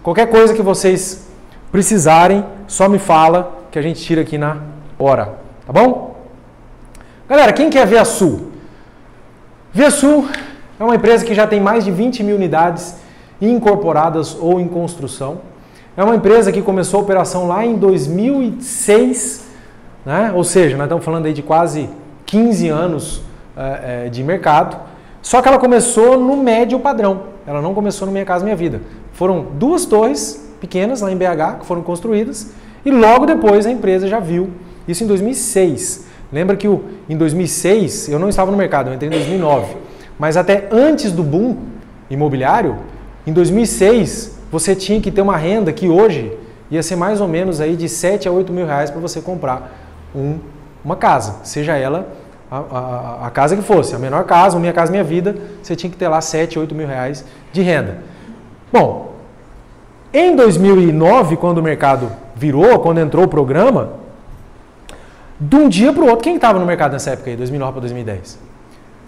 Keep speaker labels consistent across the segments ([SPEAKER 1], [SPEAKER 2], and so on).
[SPEAKER 1] Qualquer coisa que vocês precisarem, só me fala que a gente tira aqui na hora, tá bom? Galera, quem quer ver a Sul? ViaSul é uma empresa que já tem mais de 20 mil unidades incorporadas ou em construção. É uma empresa que começou a operação lá em 2006, né? Ou seja, nós estamos falando aí de quase 15 anos de mercado. Só que ela começou no médio padrão, ela não começou no Minha Casa Minha Vida. Foram 2 torres pequenas lá em BH que foram construídas e logo depois a empresa já viu, isso em 2006. Lembra que em 2006 eu não estava no mercado, eu entrei em 2009. Mas até antes do boom imobiliário, em 2006 você tinha que ter uma renda que hoje ia ser mais ou menos aí de 7 a 8 mil reais para você comprar uma casa. Seja ela a casa que fosse, a menor casa, ou Minha Casa Minha Vida, você tinha que ter lá 7, 8 mil reais de renda. Bom, em 2009, quando o mercado virou, quando entrou o programa, de um dia para o outro, quem estava no mercado nessa época aí, 2009 para 2010?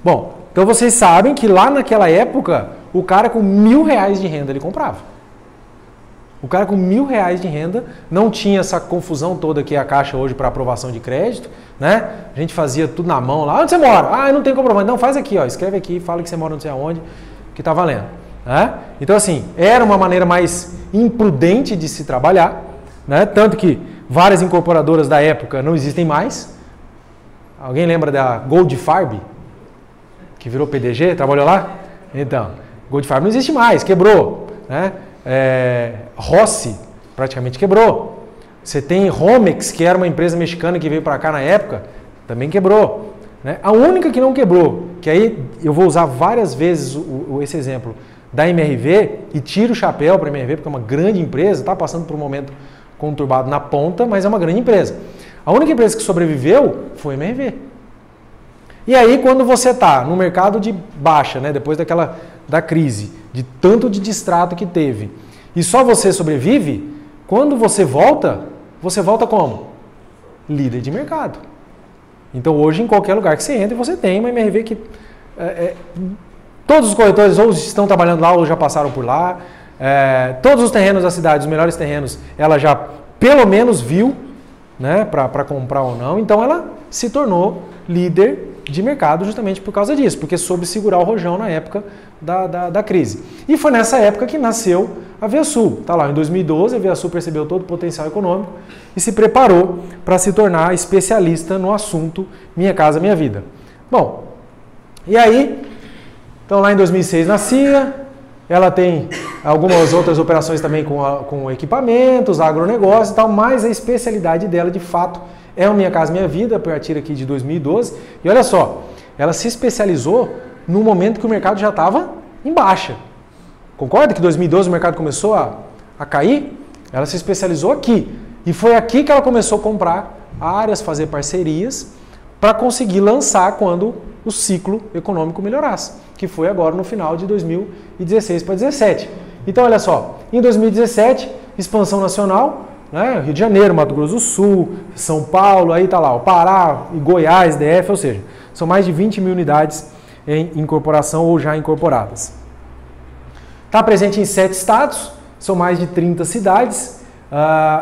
[SPEAKER 1] Bom, então vocês sabem que lá naquela época, o cara com R$1.000 de renda, ele comprava. O cara com R$1.000 de renda, não tinha essa confusão toda que é a Caixa hoje para aprovação de crédito, né? A gente fazia tudo na mão lá. Onde você mora? Ah, não tem comprovante. Não, faz aqui, ó, escreve aqui, fala que você mora não sei aonde, que tá valendo. Né? Então assim, era uma maneira mais imprudente de se trabalhar, né? Tanto que várias incorporadoras da época não existem mais. Alguém lembra da Goldfarb? Que virou PDG, trabalhou lá? Então, Goldfarb não existe mais, quebrou. Né? Rossi praticamente quebrou. Você tem Romex, que era uma empresa mexicana que veio para cá na época, também quebrou. Né? A única que não quebrou, que aí eu vou usar várias vezes esse exemplo da MRV, e tiro o chapéu para a MRV, porque é uma grande empresa, está passando por um momento conturbado na ponta, mas é uma grande empresa. A única empresa que sobreviveu foi a MRV. E aí, quando você está no mercado de baixa, né, depois da crise, de tanto de distrato que teve, e só você sobrevive, quando você volta como? Líder de mercado. Então, hoje, em qualquer lugar que você entra, você tem uma MRV que... todos os corretores ou estão trabalhando lá ou já passaram por lá. Todos os terrenos da cidade, os melhores terrenos, ela já pelo menos viu, né, para comprar ou não. Então ela se tornou líder de mercado justamente por causa disso, porque soube segurar o rojão na época da crise. E foi nessa época que nasceu a ViaSul. Tá lá, em 2012 a ViaSul percebeu todo o potencial econômico e se preparou para se tornar especialista no assunto Minha Casa Minha Vida. Bom, e aí, então lá em 2006 nascia. Ela tem algumas outras operações também com equipamentos, agronegócio e tal, mas a especialidade dela, de fato, é o Minha Casa Minha Vida, a partir aqui de 2012. E olha só, ela se especializou no momento que o mercado já estava em baixa. Concorda que em 2012 o mercado começou a cair? Ela se especializou aqui. E foi aqui que ela começou a comprar áreas, fazer parcerias, para conseguir lançar quando o ciclo econômico melhorasse, que foi agora no final de 2016 para 2017. Então, olha só, em 2017, expansão nacional, né, Rio de Janeiro, Mato Grosso do Sul, São Paulo, aí tá lá, o Pará, e Goiás, DF, ou seja, são mais de 20 mil unidades em incorporação ou já incorporadas. Está presente em 7 estados, são mais de 30 cidades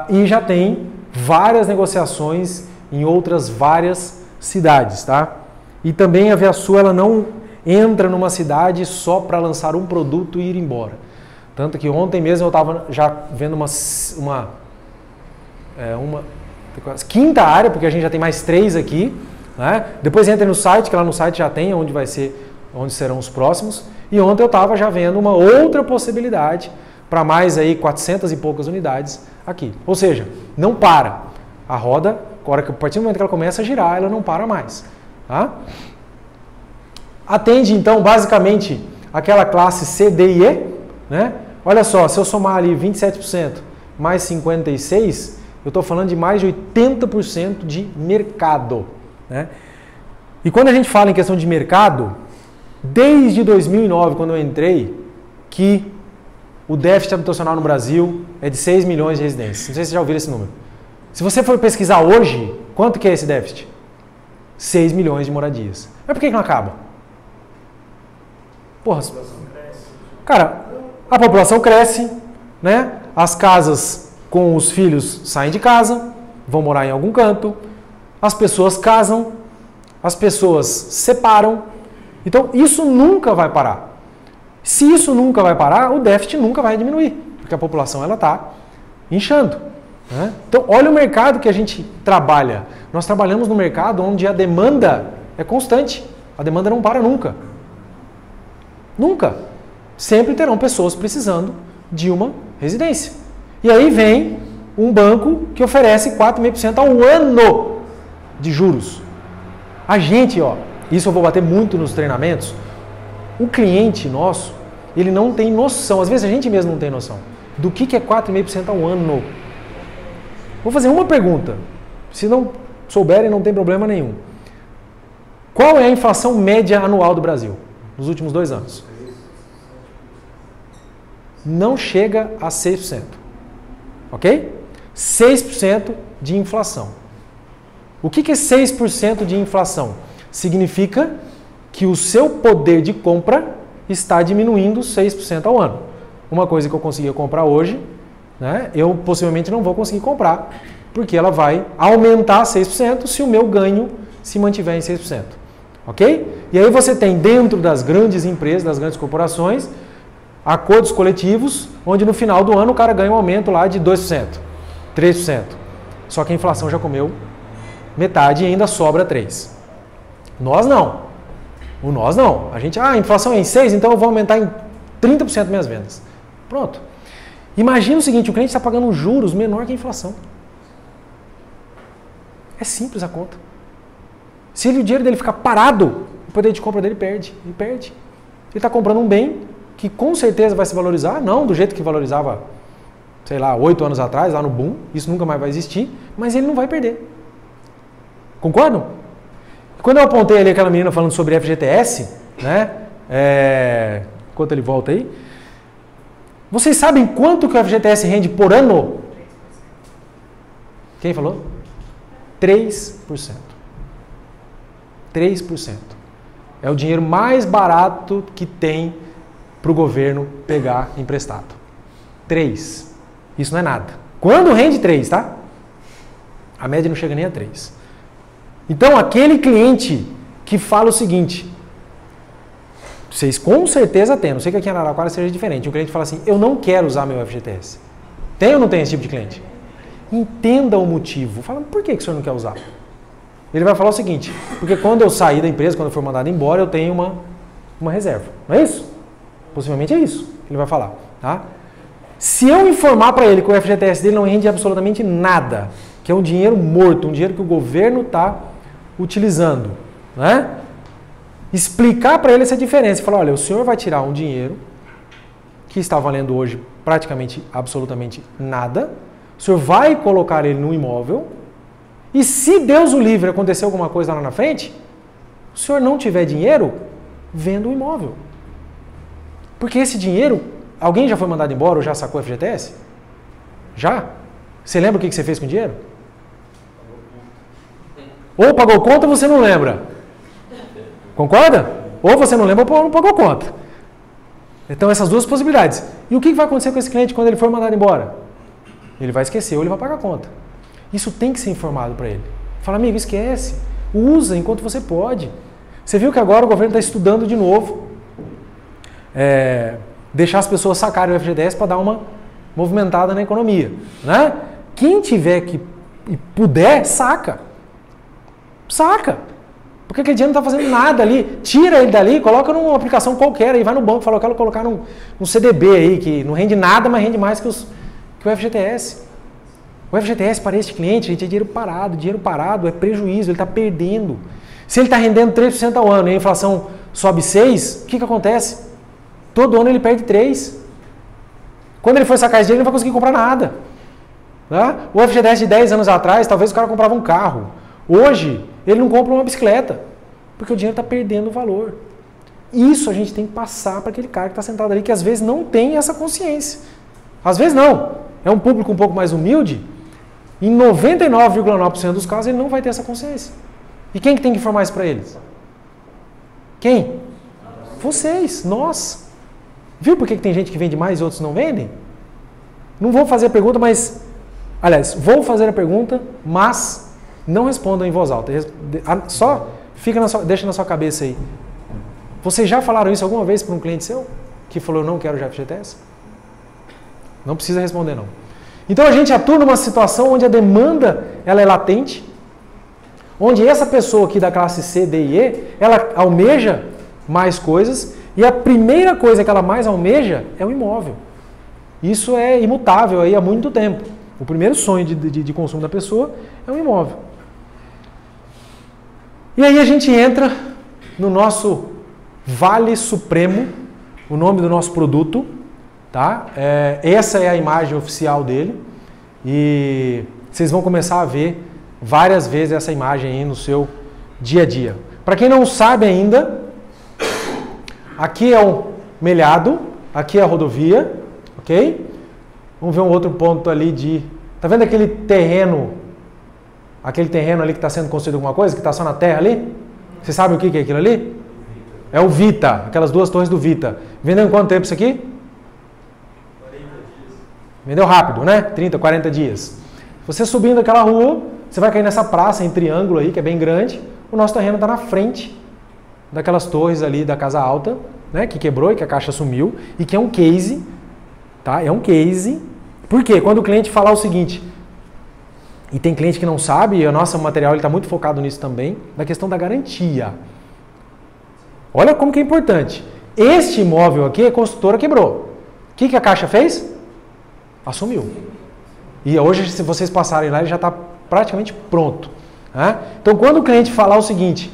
[SPEAKER 1] e já tem várias negociações em outras várias cidades, tá? E também a ViaSul, ela não entra numa cidade só para lançar um produto e ir embora. Tanto que ontem mesmo eu estava já vendo uma quinta área, porque a gente já tem mais 3 aqui, né? Depois entra no site, que lá no site já tem onde serão os próximos. E ontem eu estava já vendo uma outra possibilidade para mais aí 400 e poucas unidades aqui. Ou seja, não para. A roda, a partir do momento que ela começa a girar, ela não para mais. Tá? Atende, então, basicamente, aquela classe C, D e E. Né? Olha só, se eu somar ali 27% mais 56%, eu estou falando de mais de 80% de mercado. Né? E quando a gente fala em questão de mercado, desde 2009, quando eu entrei, que o déficit habitacional no Brasil é de 6 milhões de residências. Não sei se vocês já ouviram esse número. Se você for pesquisar hoje, quanto que é esse déficit? 6 milhões de moradias. Mas por que não acaba? Porra, cara, a população cresce, né? As casas com os filhos saem de casa, vão morar em algum canto, as pessoas casam, as pessoas separam. Então, isso nunca vai parar. Se isso nunca vai parar, o déficit nunca vai diminuir, porque a população está inchando. Né? Então, olha o mercado que a gente trabalha. Nós trabalhamos no mercado onde a demanda é constante. A demanda não para nunca. Nunca. Sempre terão pessoas precisando de uma residência. E aí vem um banco que oferece 4,5% ao ano de juros. A gente, isso eu vou bater muito nos treinamentos, o cliente nosso, ele não tem noção, às vezes a gente mesmo não tem noção, do que é 4,5% ao ano. Vou fazer uma pergunta, se não souberem não tem problema nenhum. Qual é a inflação média anual do Brasil nos últimos 2 anos? Não chega a 6%, ok? 6% de inflação. O que é 6% de inflação? Significa que o seu poder de compra está diminuindo 6% ao ano. Uma coisa que eu conseguia comprar hoje, né, eu possivelmente não vou conseguir comprar, porque ela vai aumentar 6% se o meu ganho se mantiver em 6%. Ok? E aí você tem dentro das grandes empresas, das grandes corporações, acordos coletivos, onde no final do ano o cara ganha um aumento lá de 2%, 3%. Só que a inflação já comeu metade e ainda sobra 3%. Nós não. O nós não. A gente, a inflação é em 6%, então eu vou aumentar em 30% minhas vendas. Pronto. Imagina o seguinte, o cliente está pagando juros menor que a inflação. É simples a conta. Se o dinheiro dele ficar parado, o poder de compra dele perde. Ele perde. Ele está comprando um bem que com certeza vai se valorizar, não do jeito que valorizava, sei lá, 8 anos atrás, lá no boom, isso nunca mais vai existir, mas ele não vai perder. Concordam? Quando eu apontei ali aquela menina falando sobre FGTS, né? Enquanto ele volta aí, vocês sabem quanto que o FGTS rende por ano? Quem falou? 3%. 3%. É o dinheiro mais barato que tem para o governo pegar emprestado. 3%. Isso não é nada. Quando rende 3%, tá? A média não chega nem a 3%. Então, aquele cliente que fala o seguinte, vocês com certeza têm, não sei que aqui em Araraquara seja diferente, um cliente fala assim, eu não quero usar meu FGTS. Tem ou não tem esse tipo de cliente? Entenda o motivo. Fala, por que o senhor não quer usar? Ele vai falar o seguinte, porque quando eu sair da empresa, quando eu for mandado embora, eu tenho uma reserva. Não é isso? Possivelmente é isso que ele vai falar. Tá? Se eu informar para ele que o FGTS dele não rende absolutamente nada, que é um dinheiro morto, um dinheiro que o governo está utilizando, né? Explicar para ele essa diferença e falar, olha, o senhor vai tirar um dinheiro que está valendo hoje praticamente absolutamente nada, o senhor vai colocar ele no imóvel e se Deus o livre acontecer alguma coisa lá na frente, o senhor não tiver dinheiro, venda o imóvel. Porque esse dinheiro, alguém já foi mandado embora ou já sacou FGTS? Já? Você lembra o que você fez com o dinheiro? Ou pagou conta ou você não lembra. Concorda? Ou você não lembra ou não pagou conta. Então, essas duas possibilidades. E o que vai acontecer com esse cliente quando ele for mandado embora? Ele vai esquecer ou ele vai pagar a conta. Isso tem que ser informado para ele. Fala, amigo, esquece. Usa enquanto você pode. Você viu que agora o governo está estudando de novo. Deixar as pessoas sacarem o FGTS para dar uma movimentada na economia. Né? Quem tiver que e puder, saca. Saca. Porque aquele dinheiro não está fazendo nada ali. Tira ele dali, coloca numa aplicação qualquer aí, vai no banco e fala, eu quero colocar num CDB aí, que não rende nada, mas rende mais que o FGTS. O FGTS para este cliente, gente, é dinheiro parado é prejuízo, ele está perdendo. Se ele está rendendo 3% ao ano e a inflação sobe 6%, o que acontece? Todo ano ele perde 3%. Quando ele for sacar esse dinheiro, ele não vai conseguir comprar nada. Tá? O FGTS de 10 anos atrás, talvez o cara comprava um carro. Hoje, ele não compra uma bicicleta, porque o dinheiro está perdendo valor. Isso a gente tem que passar para aquele cara que está sentado ali, que às vezes não tem essa consciência. Às vezes não. É um público um pouco mais humilde, em 99,9% dos casos ele não vai ter essa consciência. E quem que tem que informar isso para eles? Quem? Vocês, nós. Viu por que tem gente que vende mais e outros não vendem? Não vou fazer a pergunta, mas... Aliás, vou fazer a pergunta, mas não respondam em voz alta. Só deixa na sua cabeça aí. Vocês já falaram isso alguma vez para um cliente seu? Que falou, não quero já FGTS? Não precisa responder, não. Então a gente atua numa situação onde a demanda ela é latente, onde essa pessoa aqui da classe C, D e E, ela almeja mais coisas, e a primeira coisa que ela mais almeja é o imóvel. Isso é imutável aí há muito tempo. O primeiro sonho de consumo da pessoa é um imóvel. E aí a gente entra no nosso Vale Supremo, o nome do nosso produto, tá? Essa é a imagem oficial dele e vocês vão começar a ver várias vezes essa imagem aí no seu dia a dia. Para quem não sabe ainda, aqui é o Melhado, aqui é a rodovia, ok? Vamos ver um outro ponto ali de... Tá vendo aquele terreno ali que está sendo construído alguma coisa, que está só na terra ali? Você sabe o que é aquilo ali? É o Vita, aquelas duas torres do Vita. Vendeu em quanto tempo isso aqui?
[SPEAKER 2] 40 dias.
[SPEAKER 1] Vendeu rápido, né? 30, 40 dias. Você subindo aquela rua, você vai cair nessa praça em triângulo aí, que é bem grande. O nosso terreno está na frente daquelas torres ali da Casa Alta, né? Que quebrou e que a Caixa sumiu. E que é um case, tá? É um case. Por quê? Quando o cliente falar o seguinte, e tem cliente que não sabe, e o nosso material está muito focado nisso também, na questão da garantia. Olha como que é importante. Este imóvel aqui, a construtora quebrou. O que a Caixa fez? Assumiu. E hoje, se vocês passarem lá, ele já está praticamente pronto. Né? Então, quando o cliente falar o seguinte,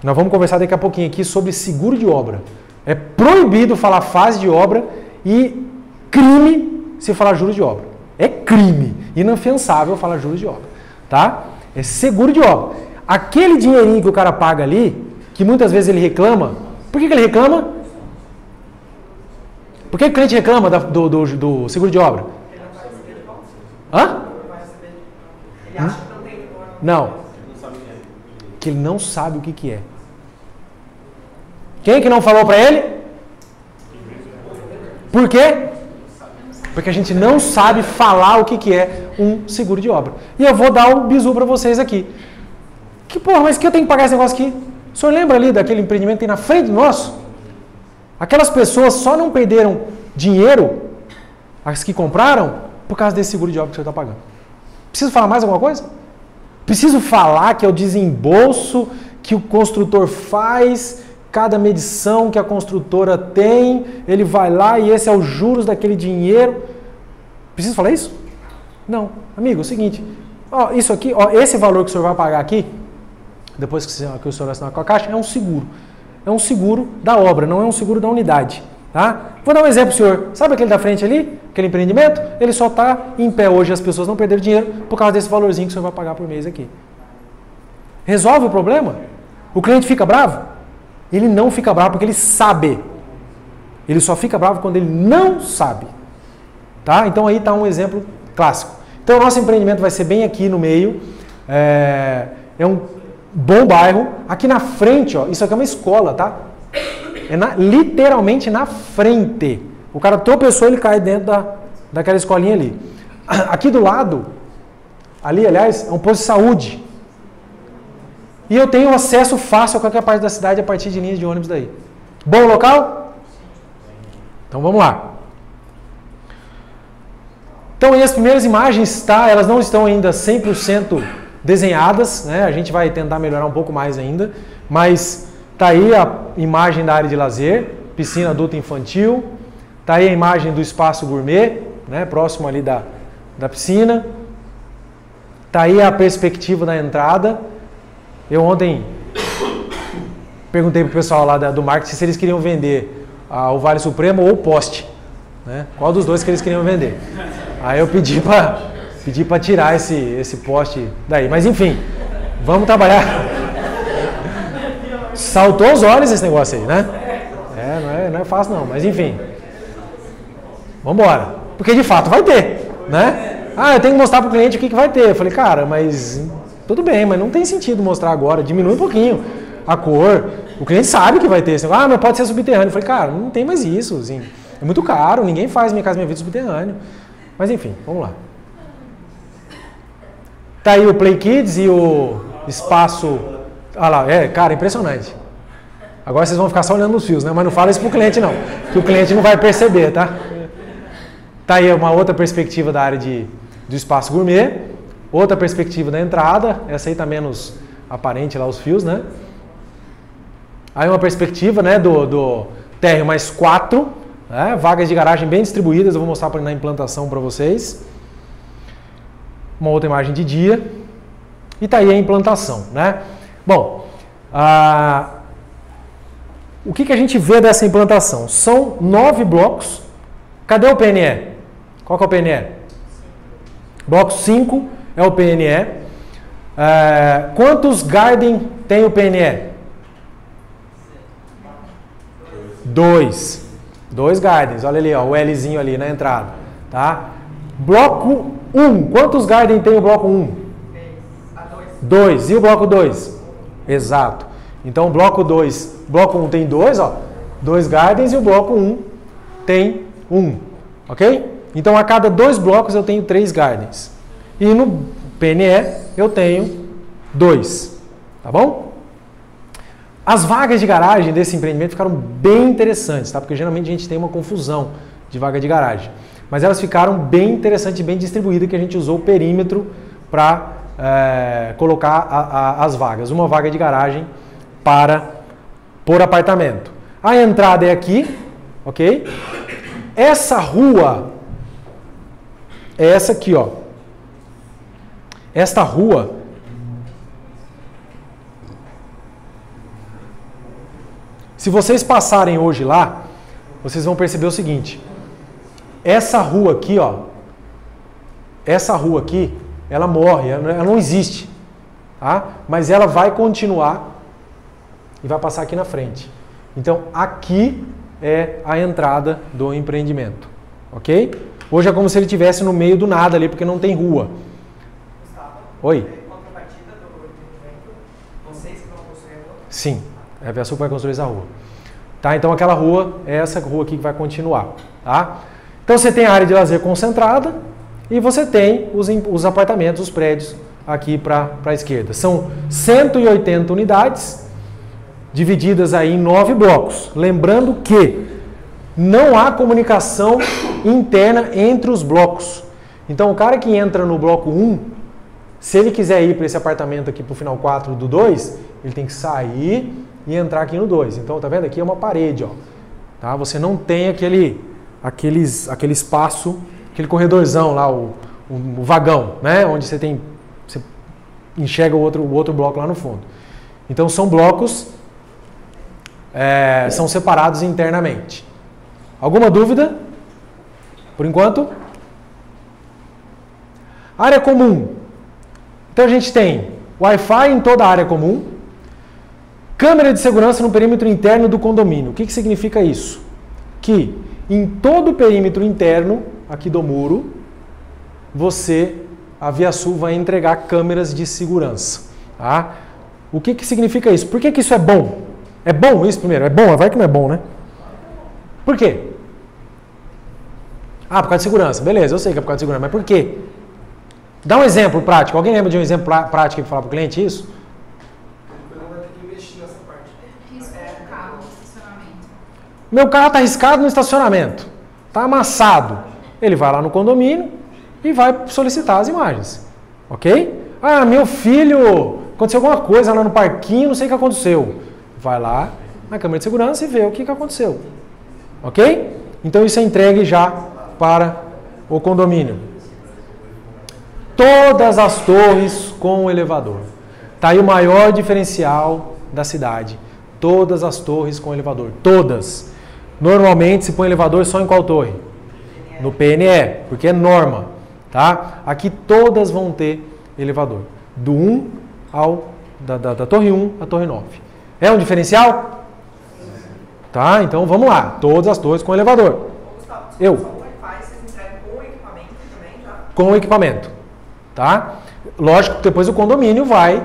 [SPEAKER 1] nós vamos conversar daqui a pouquinho aqui sobre seguro de obra. É proibido falar fase de obra e crime se falar juros de obra. É crime. Inafiançável falar juros de obra. Tá? É seguro de obra. Aquele dinheirinho que o cara paga ali, que muitas vezes ele reclama. Por que ele reclama? Por que o cliente reclama do seguro de obra? Hã?
[SPEAKER 2] Ele acha que não tem retorno.
[SPEAKER 1] Não. Que ele não sabe o que é. Quem que não falou para ele? Por quê? Porque a gente não sabe falar o que é um seguro de obra. E eu vou dar um bizu para vocês aqui. Que porra, mas que eu tenho que pagar esse negócio aqui? O senhor lembra ali daquele empreendimento que tem na frente do nosso? Aquelas pessoas só não perderam dinheiro, as que compraram, por causa desse seguro de obra que o senhor está pagando. Preciso falar mais alguma coisa? Preciso falar que é o desembolso que o construtor faz, cada medição que a construtora tem, ele vai lá e esse é os juros daquele dinheiro. Preciso falar isso? Não. Amigo, é o seguinte, ó, isso aqui, ó, esse valor que o senhor vai pagar aqui, depois que o senhor assinar com a Caixa, é um seguro. É um seguro da obra, não é um seguro da unidade. Tá? Vou dar um exemplo, senhor. Sabe aquele da frente ali? Aquele empreendimento? Ele só está em pé hoje, as pessoas não perderam dinheiro por causa desse valorzinho que o senhor vai pagar por mês aqui. Resolve o problema? O cliente fica bravo? Ele não fica bravo porque ele sabe. Ele só fica bravo quando ele não sabe. Tá? Então aí está um exemplo clássico. Então o nosso empreendimento vai ser bem aqui no meio. É um bom bairro. Aqui na frente, ó, isso aqui é uma escola, tá? É literalmente na frente. O cara tropeçou, ele cai dentro daquela escolinha ali. Aqui do lado, ali, aliás, é um posto de saúde. E eu tenho acesso fácil a qualquer parte da cidade a partir de linhas de ônibus daí. Bom local? Então vamos lá. Então aí as primeiras imagens, tá? Elas não estão ainda 100% desenhadas, né? A gente vai tentar melhorar um pouco mais ainda, mas tá aí a imagem da área de lazer, piscina adulta e infantil, tá aí a imagem do espaço gourmet, né? Próximo ali da piscina, tá aí a perspectiva da entrada. Eu ontem perguntei pro pessoal lá do marketing se eles queriam vender o Vale Supremo ou o poste, né? Qual dos dois que eles queriam vender? Aí eu pedi para tirar esse poste daí. Mas enfim, vamos trabalhar. Saltou aos olhos esse negócio aí, né? Não é fácil não, mas enfim. Vamos embora. Porque de fato vai ter, né? Eu tenho que mostrar para o cliente o que vai ter. Eu falei, cara, mas tudo bem, mas não tem sentido mostrar agora. Diminui um pouquinho a cor. O cliente sabe que vai ter. Mas pode ser subterrâneo. Eu falei, cara, não tem mais isso. Assim. É muito caro, ninguém faz Minha Casa Minha Vida subterrâneo. Mas enfim, vamos lá. Tá aí o Play Kids e o espaço... Ah lá, cara, impressionante. Agora vocês vão ficar só olhando os fios, né? Mas não fala isso pro cliente não, que o cliente não vai perceber, tá? Tá aí uma outra perspectiva da área do espaço gourmet, outra perspectiva da entrada, essa aí tá menos aparente lá os fios, né? Aí uma perspectiva, né, do térreo mais 4, né? Vagas de garagem bem distribuídas, eu vou mostrar na implantação para vocês. Uma outra imagem de dia. E tá aí a implantação, né? Bom, o que a gente vê dessa implantação? São 9 blocos. Cadê o PNE? Qual que é o PNE? Bloco 5 é o PNE. Quantos garden tem o PNE? 2. 2 gardens. Olha ali, ó, o Lzinho ali na entrada. Tá? Bloco 1. Quantos garden tem o bloco 1? 2. E o bloco 2? Exato. Então, o bloco 2, bloco 1 tem 2, ó. 2 gardens e o bloco 1 tem 1. Ok? Então, a cada 2 blocos eu tenho 3 gardens. E no PNE eu tenho 2. Tá bom? As vagas de garagem desse empreendimento ficaram bem interessantes, tá? Porque geralmente a gente tem uma confusão de vaga de garagem. Mas elas ficaram bem interessantes e bem distribuídas, que a gente usou o perímetro para colocar as vagas. Uma vaga de garagem por apartamento. A entrada é aqui, ok? Essa rua é essa aqui, ó. Esta rua se vocês passarem hoje lá, vocês vão perceber o seguinte. Essa rua aqui, ó. Essa rua aqui, ela morre, ela não existe. Tá? Mas ela vai continuar e vai passar aqui na frente. Então, aqui é a entrada do empreendimento. Ok? Hoje é como se ele estivesse no meio do nada ali, porque não tem rua.
[SPEAKER 2] Gustavo,
[SPEAKER 1] Oi?
[SPEAKER 2] contrapartida do empreendimento, vocês que vão construir a rua?
[SPEAKER 1] Sim, a Viasul vai construir essa rua. Tá? Então, aquela rua é essa rua aqui que vai continuar. Tá? Então, você tem a área de lazer concentrada e você tem os apartamentos, os prédios aqui para a esquerda. São 180 unidades, divididas aí em 9 blocos. Lembrando que não há comunicação interna entre os blocos. Então, o cara que entra no bloco 1, se ele quiser ir para esse apartamento aqui para o final 4 do 2, ele tem que sair e entrar aqui no 2. Então, tá vendo? Aqui é uma parede, ó. Tá? Você não tem aquele espaço, aquele corredorzão lá, o vagão, né? Onde você enxerga o outro bloco lá no fundo. Então, são blocos, são separados internamente. Alguma dúvida? Por enquanto? Área comum. Então, a gente tem Wi-Fi em toda a área comum, câmera de segurança no perímetro interno do condomínio. O que significa isso? Que em todo o perímetro interno, aqui do muro, a Viasul vai entregar câmeras de segurança. Tá? O que significa isso? Por que isso é bom? É bom isso primeiro? É bom? Vai que não é bom, né? Por quê? Por causa de segurança. Beleza, eu sei que é por causa de segurança, mas por quê? Dá um exemplo prático. Alguém lembra de um exemplo prático para falar para o cliente isso?
[SPEAKER 2] Não vai ter que investir nessa parte.
[SPEAKER 3] Risco do carro no estacionamento.
[SPEAKER 1] Meu carro está arriscado no estacionamento. Está amassado. Ele vai lá no condomínio e vai solicitar as imagens. Ok? Meu filho, aconteceu alguma coisa lá no parquinho, não sei o que aconteceu. Vai lá na câmera de segurança e vê o que aconteceu. Ok? Então isso é entregue já para o condomínio. Todas as torres com elevador. Está aí o maior diferencial da cidade. Todas as torres com elevador. Todas. Normalmente se põe elevador só em qual torre? No PNE, porque é norma. Tá? Aqui todas vão ter elevador. Do 1 da torre 1 à torre 9. É um diferencial? Tá? Então vamos lá. Todas as torres com elevador.
[SPEAKER 2] Gustavo,
[SPEAKER 1] Eu.
[SPEAKER 2] só o Wi-Fi vocês entregam com o equipamento também já?
[SPEAKER 1] Com o equipamento. Tá? Lógico que depois o condomínio vai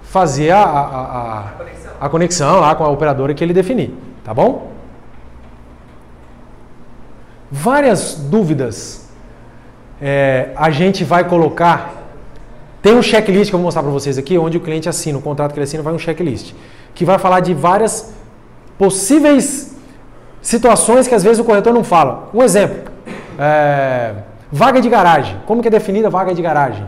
[SPEAKER 1] fazer a conexão lá com a operadora que ele definir. Tá bom? Várias dúvidas a gente vai colocar... Tem um checklist que eu vou mostrar para vocês aqui, onde o cliente assina, o contrato que ele assina vai um checklist, que vai falar de várias possíveis situações que às vezes o corretor não fala. Um exemplo, vaga de garagem. Como que é definida a vaga de garagem?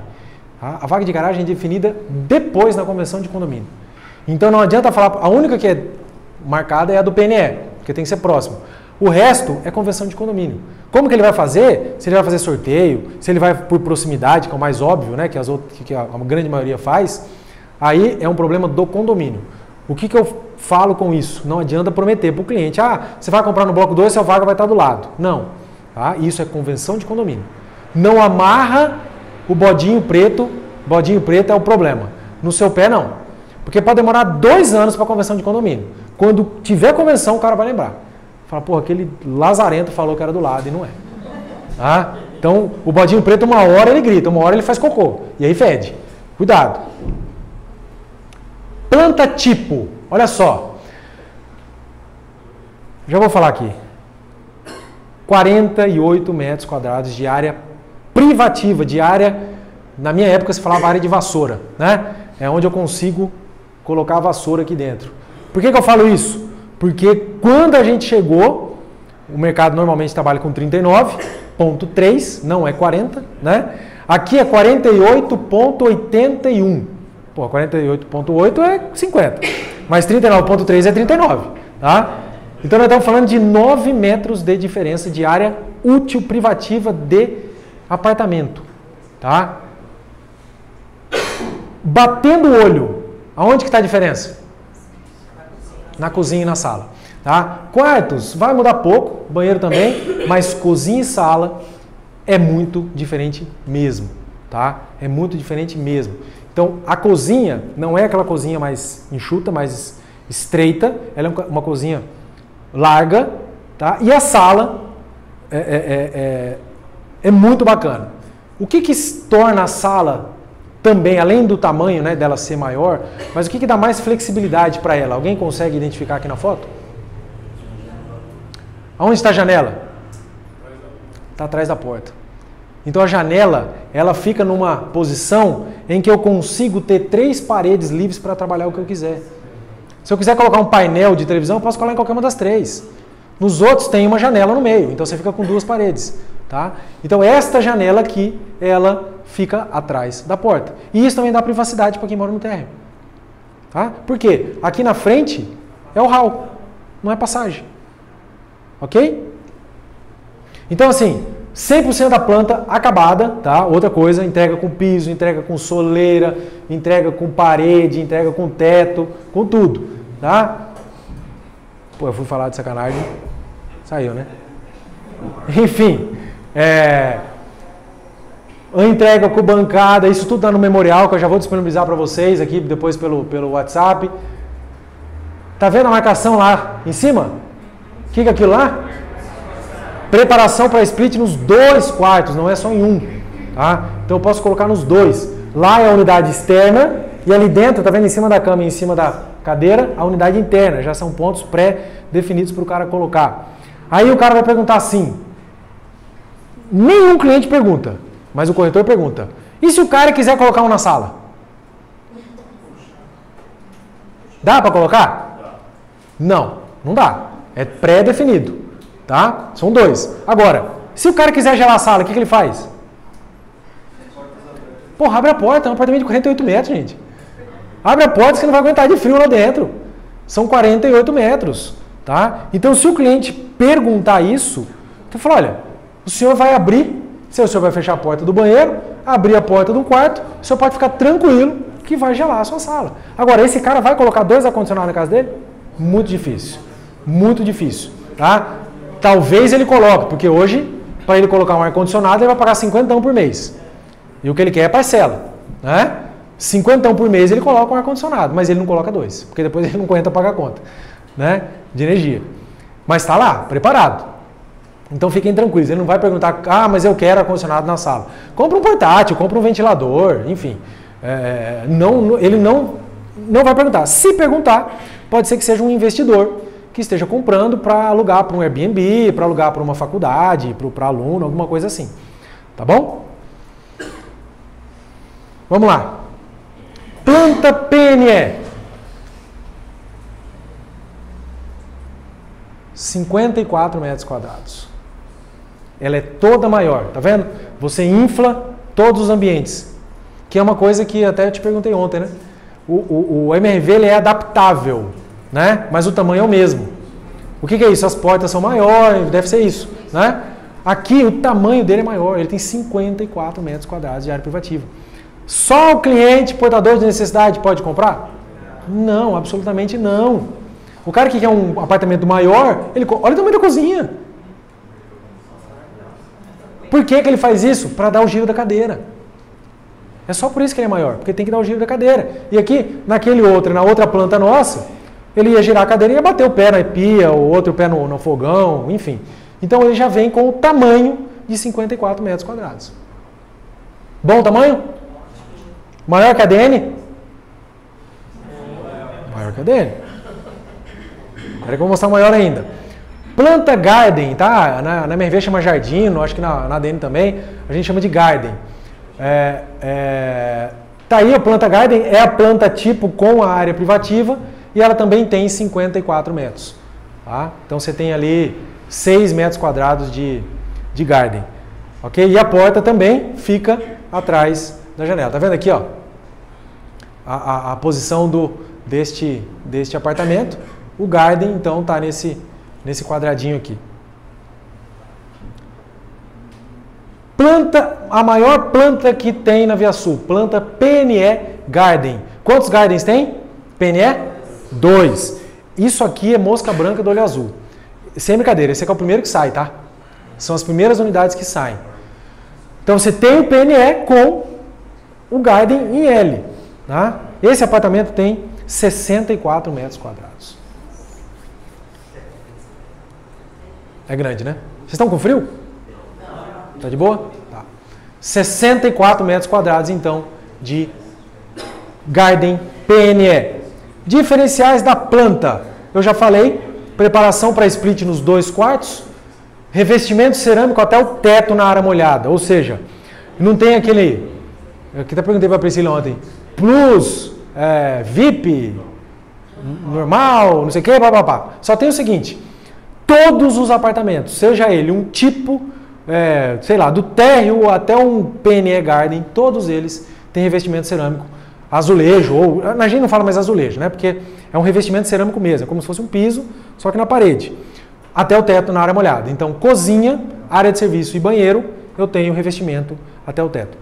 [SPEAKER 1] A vaga de garagem é definida depois na convenção de condomínio. Então não adianta falar, a única que é marcada é a do PNE, porque tem que ser próximo. O resto é convenção de condomínio. Como que ele vai fazer? Se ele vai fazer sorteio, se ele vai por proximidade, que é o mais óbvio, né, que a grande maioria faz, aí é um problema do condomínio. O que eu falo com isso? Não adianta prometer para o cliente, você vai comprar no bloco 2, sua vaga vai estar do lado. Não. Tá? Isso é convenção de condomínio. Não amarra o bodinho preto é o problema. No seu pé, não. Porque pode demorar 2 anos para a convenção de condomínio. Quando tiver convenção, o cara vai lembrar. Fala, porra, aquele lazarento falou que era do lado e não é. Tá? Então, o bodinho preto, uma hora ele grita, uma hora ele faz cocô. E aí fede. Cuidado. Planta tipo. Olha só. Já vou falar aqui. 48 metros quadrados de área privativa, de área, na minha época se falava área de vassoura, né? É onde eu consigo colocar a vassoura aqui dentro. Por que eu falo isso? Porque quando a gente chegou, o mercado normalmente trabalha com 39,3, não é 40, né? Aqui é 48,81. Pô, 48,8 é 50, mas 39,3 é 39, tá? Então nós estamos falando de 9 metros de diferença de área útil privativa de apartamento, tá? Batendo o olho, aonde que está a diferença? Na cozinha e na sala, tá? Quartos, vai mudar pouco, banheiro também, mas cozinha e sala é muito diferente mesmo, tá? É muito diferente mesmo. Então, a cozinha não é aquela cozinha mais enxuta, mais estreita, ela é uma cozinha larga, tá? E a sala é muito bacana. O que torna a sala também, além do tamanho, né, dela ser maior, mas o que dá mais flexibilidade para ela? Alguém consegue identificar aqui na foto? Aonde está a janela? Está atrás da porta. Então a janela, ela fica numa posição em que eu consigo ter 3 paredes livres para trabalhar o que eu quiser. Se eu quiser colocar um painel de televisão, eu posso colocar em qualquer uma das 3. Nos outros tem uma janela no meio, então você fica com 2 paredes. Tá? Então esta janela aqui, ela fica atrás da porta. E isso também dá privacidade para quem mora no térreo. Tá? Por quê? Aqui na frente é o hall, não é passagem. Ok? Então assim, 100% da planta acabada, tá? Outra coisa, entrega com piso, entrega com soleira, entrega com parede, entrega com teto, com tudo, tá? Pô, eu fui falar de sacanagem, saiu, né? Enfim, entrega com bancada, isso tudo tá no memorial, que eu já vou disponibilizar para vocês aqui depois pelo WhatsApp. Tá vendo a marcação lá em cima? O que é aquilo lá? Preparação para split nos 2 quartos, não é só em um. Tá? Então eu posso colocar nos 2. Lá é a unidade externa e ali dentro, tá vendo em cima da cama e em cima da cadeira, a unidade interna. Já são pontos pré-definidos para o cara colocar. Aí o cara vai perguntar assim, nenhum cliente pergunta, mas o corretor pergunta, e se o cara quiser colocar um na sala? Dá para colocar? Não, não dá. É pré-definido. Tá? São 2. Agora, se o cara quiser gelar a sala, o que ele faz? Porra, abre a porta, é um apartamento de 48 metros, gente. Abre a porta, você não vai aguentar de frio lá dentro. São 48 metros. Tá? Então, se o cliente perguntar isso, você fala, olha, o senhor vai abrir, o senhor vai fechar a porta do banheiro, abrir a porta do quarto, o senhor pode ficar tranquilo que vai gelar a sua sala. Agora, esse cara vai colocar 2 ar-condicionados na casa dele? Muito difícil. Muito difícil. Tá? Talvez ele coloque, porque hoje, para ele colocar um ar-condicionado, ele vai pagar 50 por mês. E o que ele quer é parcela. Né? 50 por mês ele coloca um ar-condicionado, mas ele não coloca 2, porque depois ele não aguenta pagar a conta, né, de energia. Mas está lá, preparado. Então fiquem tranquilos, ele não vai perguntar, mas eu quero ar-condicionado na sala. Compra um portátil, compra um ventilador, enfim. Ele não vai perguntar. Se perguntar, pode ser que seja um investidor que esteja comprando para alugar para um Airbnb, para alugar para uma faculdade, para aluno, alguma coisa assim. Tá bom? Vamos lá. Planta PNE. 54 metros quadrados. Ela é toda maior, tá vendo? Você infla todos os ambientes. Que é uma coisa que até eu te perguntei ontem, né? O MRV ele é adaptável, né? Mas o tamanho é o mesmo. O que é isso? As portas são maiores, deve ser isso, né? Aqui o tamanho dele é maior, ele tem 54 metros quadrados de área privativa. Só o cliente portador de necessidade pode comprar? Não, absolutamente não. O cara que quer um apartamento maior, olha o tamanho da cozinha. Por que ele faz isso? Para dar o giro da cadeira. É só por isso que ele é maior, porque tem que dar o giro da cadeira. E aqui, na outra planta nossa, ele ia girar a cadeira e ia bater o pé na pia, o outro pé no fogão, enfim. Então ele já vem com o tamanho de 54 metros quadrados. Bom tamanho? Maior que a DN? Maior que a DN. Agora eu vou mostrar maior ainda. Planta Garden, tá? Na MRV chama Jardim, acho que na ADN também, a gente chama de Garden. Tá aí a planta Garden, é a planta tipo com a área privativa e ela também tem 54 metros. Tá? Então você tem ali 6 metros quadrados de Garden. Ok? E a porta também fica atrás da janela. Tá vendo aqui, ó? A posição deste apartamento. O Garden, então, está nesse quadradinho aqui. A maior planta que tem na Via Sul, planta PNE Garden. Quantos Gardens tem? PNE? 2. Isso aqui é mosca branca do olho azul. Sem brincadeira, esse aqui é o primeiro que sai, tá? São as primeiras unidades que saem. Então você tem o PNE com o Garden em L. Tá? Esse apartamento tem 64 metros quadrados. É grande, né? Vocês estão com frio? Tá de boa? Tá. 64 metros quadrados, então, de Garden PNE. Diferenciais da planta. Eu já falei, preparação para split nos 2 quartos, revestimento cerâmico até o teto na área molhada. Ou seja, não tem aquele... Eu até perguntei para a Priscila ontem. Plus, VIP, normal, não sei o que, papapá. Só tem o seguinte... Todos os apartamentos, seja ele um tipo, sei lá, do térreo até um PNE Garden, todos eles têm revestimento cerâmico, azulejo, ou a gente não fala mais azulejo, né? Porque é um revestimento cerâmico mesmo, é como se fosse um piso, só que na parede, até o teto na área molhada. Então, cozinha, área de serviço e banheiro, eu tenho revestimento até o teto.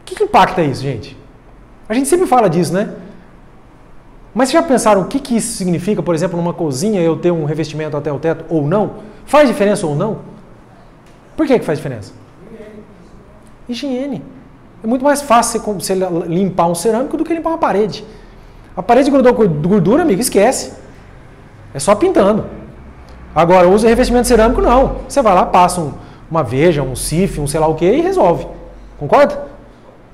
[SPEAKER 1] O que impacta isso, gente? A gente sempre fala disso, né? Mas vocês já pensaram o que isso significa, por exemplo, numa cozinha eu ter um revestimento até o teto ou não? Faz diferença ou não? Por que faz diferença? Higiene. É muito mais fácil você limpar um cerâmico do que limpar uma parede. A parede grudou gordura, amigo, esquece. É só pintando. Agora, usa revestimento cerâmico, não. Você vai lá, passa uma veja, um cif, um sei lá o que e resolve. Concorda?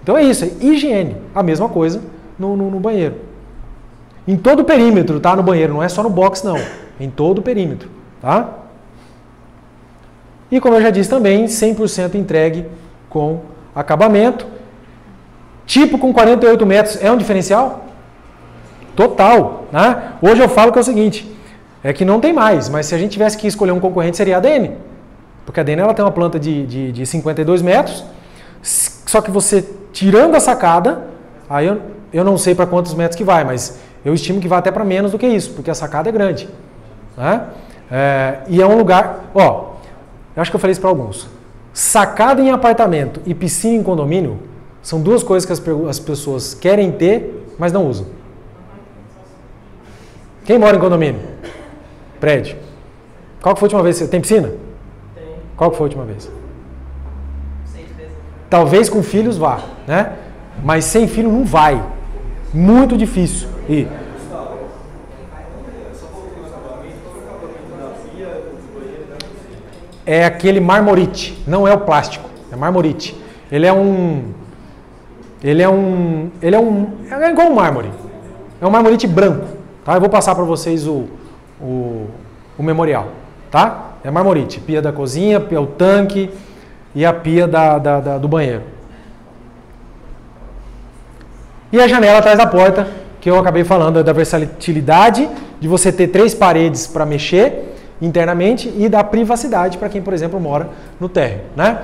[SPEAKER 1] Então é isso, é higiene. A mesma coisa no banheiro. Em todo o perímetro, tá? No banheiro, não é só no box, não. Em todo o perímetro, tá? E como eu já disse também, 100% entregue com acabamento. Tipo com 48 metros é um diferencial? Total, né? Hoje eu falo que é o seguinte, é que não tem mais, mas se a gente tivesse que escolher um concorrente seria a ADN. Porque a ADN ela tem uma planta de 52 metros, só que você tirando a sacada, aí eu não sei para quantos metros que vai, mas eu estimo que vai até para menos do que isso, porque a sacada é grande. Né? E é um lugar... Ó, eu acho que eu falei isso para alguns. Sacada em apartamento e piscina em condomínio são duas coisas que as pessoas querem ter, mas não usam. Quem mora em condomínio? Prédio. Qual que foi a última vez? Tem piscina?
[SPEAKER 2] Tem.
[SPEAKER 1] Qual que foi a última vez?
[SPEAKER 2] 6 vezes.
[SPEAKER 1] Talvez com filhos vá, né? Mas sem filho não vai. Muito difícil. E é aquele marmorite, não é o plástico, é marmorite. Ele é igual um mármore. É um marmorite branco, tá? Eu vou passar para vocês o memorial, tá? É marmorite, pia da cozinha, o tanque, e a pia do banheiro. E a janela atrás da porta, que eu acabei falando, da versatilidade de você ter 3 paredes para mexer internamente e da privacidade para quem, por exemplo, mora no térreo, né?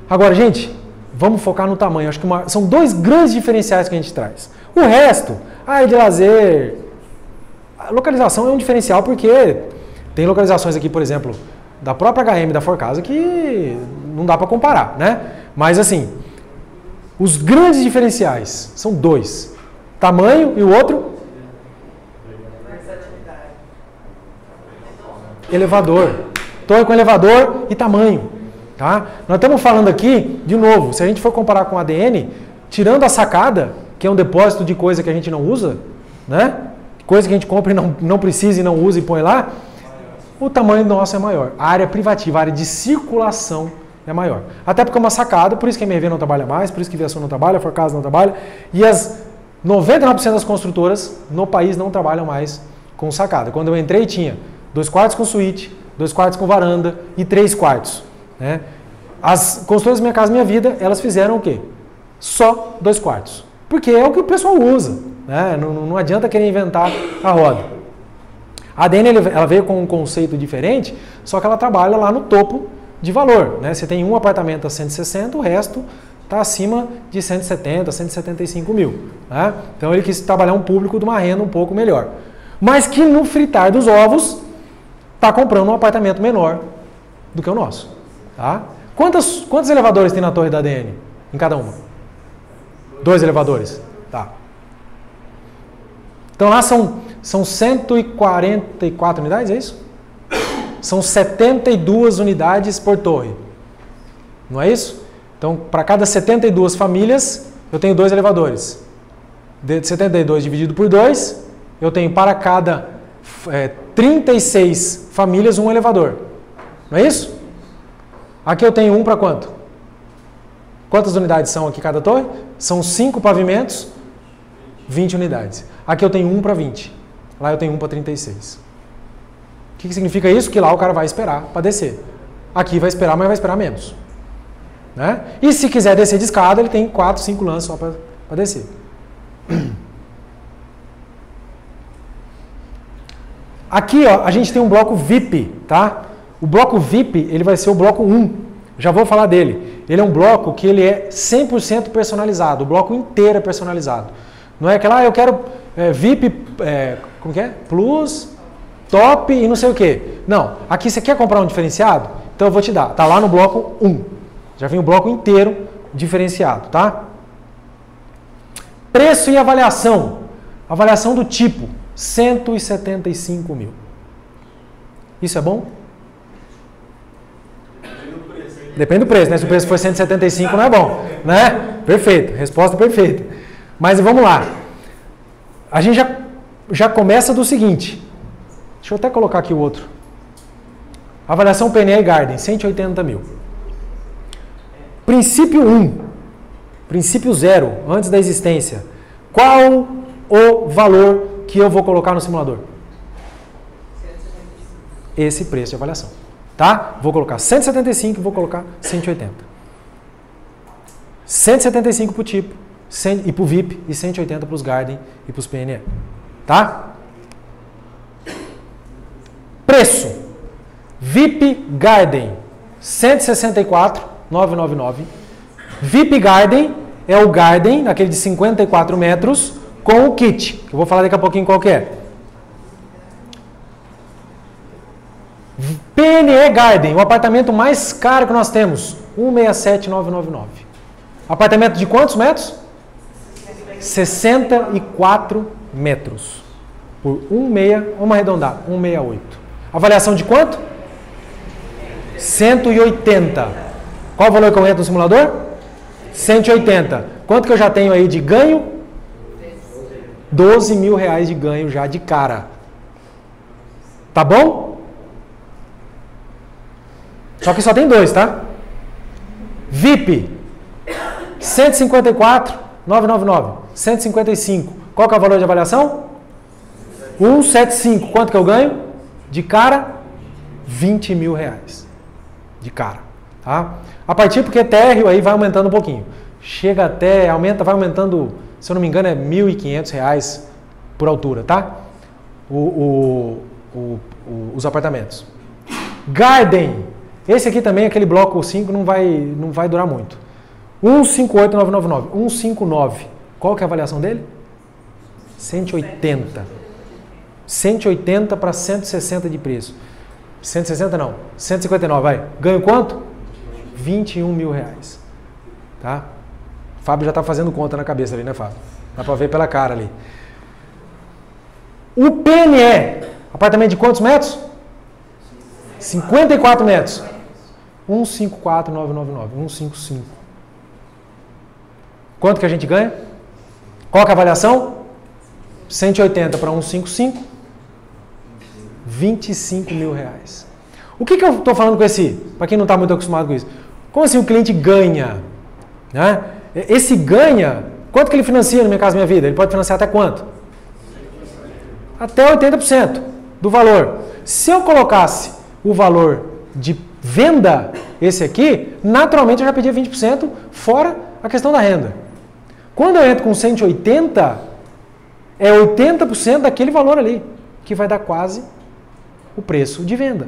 [SPEAKER 1] Agora, gente, vamos focar no tamanho. Acho que são 2 grandes diferenciais que a gente traz. O resto, área de lazer, a localização é um diferencial porque tem localizações aqui, por exemplo, da própria HM da Forcasa que não dá para comparar, né? Mas assim, os grandes diferenciais são 2. Tamanho e o outro? Elevador. Torre com elevador e tamanho. Tá? Nós estamos falando aqui, de novo, se a gente for comparar com o ADN, tirando a sacada, que é um depósito de coisa que a gente não usa, né? Coisa que a gente compra e não precisa e não usa e põe lá, o tamanho nosso é maior. A área privativa, a área de circulação é maior. Até porque é uma sacada, por isso que a MRV não trabalha mais, por isso que a Viação não trabalha, a Forcasa não trabalha, e as 99% das construtoras no país não trabalham mais com sacada. Quando eu entrei tinha 2 quartos com suíte, 2 quartos com varanda e 3 quartos. Né? As construtoras Minha Casa Minha Vida, elas fizeram o quê? Só 2 quartos. Porque é o que o pessoal usa. Né? Não adianta querer inventar a roda. A ADN ela veio com um conceito diferente, só que ela trabalha lá no topo de valor. Né? Você tem um apartamento a 160, o resto está acima de 170, 175 mil. Né? Então ele quis trabalhar um público de uma renda um pouco melhor. Mas que no fritar dos ovos está comprando um apartamento menor do que o nosso. Tá? Quantos elevadores tem na torre da ADN? Em cada uma? 2 elevadores. Tá. Então lá são 144 unidades, é isso? São 72 unidades por torre. Não é isso? Então, para cada 72 famílias, eu tenho 2 elevadores. De 72 dividido por 2, eu tenho para cada 36 famílias um elevador. Não é isso? Aqui eu tenho um para quanto? Quantas unidades são aqui cada torre? São 5 pavimentos, 20 unidades. Aqui eu tenho um para 20. Lá eu tenho um para 36. O que significa isso? Que lá o cara vai esperar para descer. Aqui vai esperar, mas vai esperar menos. Né? E se quiser descer de escada, ele tem 4, 5 lances só para descer. Aqui ó, a gente tem um bloco VIP, tá? O bloco VIP, ele vai ser o bloco 1. Já vou falar dele. Ele é um bloco que ele é 100% personalizado. O bloco inteiro é personalizado. Não é aquela, eu quero VIP, como que é? Plus, top e não sei o quê. Não. Aqui você quer comprar um diferenciado? Então eu vou te dar. Tá lá no bloco 1. Já vem o bloco inteiro diferenciado, tá? Preço e avaliação. Avaliação do tipo 175 mil. Isso é bom? Depende do preço, né? Se o preço for 175 não é bom, né? Perfeito, resposta perfeita. Mas vamos lá. A gente já começa do seguinte. Deixa eu até colocar aqui o outro. Avaliação PNE e Garden, 180 mil. Princípio 1. Princípio 0, antes da existência. Qual o valor que eu vou colocar no simulador? Esse preço de avaliação. Tá? Vou colocar 175 e vou colocar 180. 175 para o tipo e para o VIP e 180 para os Garden e para os PNE. Tá? Preço. VIP Garden 164.999. VIP Garden é o Garden, aquele de 54 metros, com o kit. Que eu vou falar daqui a pouquinho qual que é. PNE Garden, o apartamento mais caro que nós temos, 167.999. Apartamento de quantos metros? 64 metros. Por 16, vamos arredondar, 168. Avaliação de quanto? 180. Qual o valor que eu entro no simulador? 180. Quanto que eu já tenho aí de ganho? 12 mil reais de ganho já de cara. Tá bom? Só que só tem 2, tá? VIP, 154.999. 155. Qual que é o valor de avaliação? 175. Quanto que eu ganho? De cara, 20 mil reais. De cara. Tá? A partir porque térreo aí vai aumentando um pouquinho. Chega até, vai aumentando, se eu não me engano, é R$ 1.500 por altura, tá? Os apartamentos. Garden. Esse aqui também, aquele bloco 5, não vai durar muito. 158.999. 159. Qual que é a avaliação dele? 180. 180 para 160 de preço. 160 não. 159, vai. Ganho quanto? R$21 mil. Tá? O Fábio já está fazendo conta na cabeça ali, né, Fábio? Dá para ver pela cara ali. O PNE. Apartamento de quantos metros? 54 metros. 154.999. 155. Quanto que a gente ganha? Qual que é a avaliação? 180 para 155. R$25 mil. O que eu estou falando com esse? Para quem não está muito acostumado com isso. Como assim o cliente ganha? Né? Esse ganha, quanto que ele financia no Minha Casa Minha Vida? Ele pode financiar até quanto? Até 80% do valor. Se eu colocasse o valor de venda, esse aqui, naturalmente eu já pedia 20% fora a questão da renda. Quando eu entro com 180, é 80% daquele valor ali, que vai dar quase o preço de venda.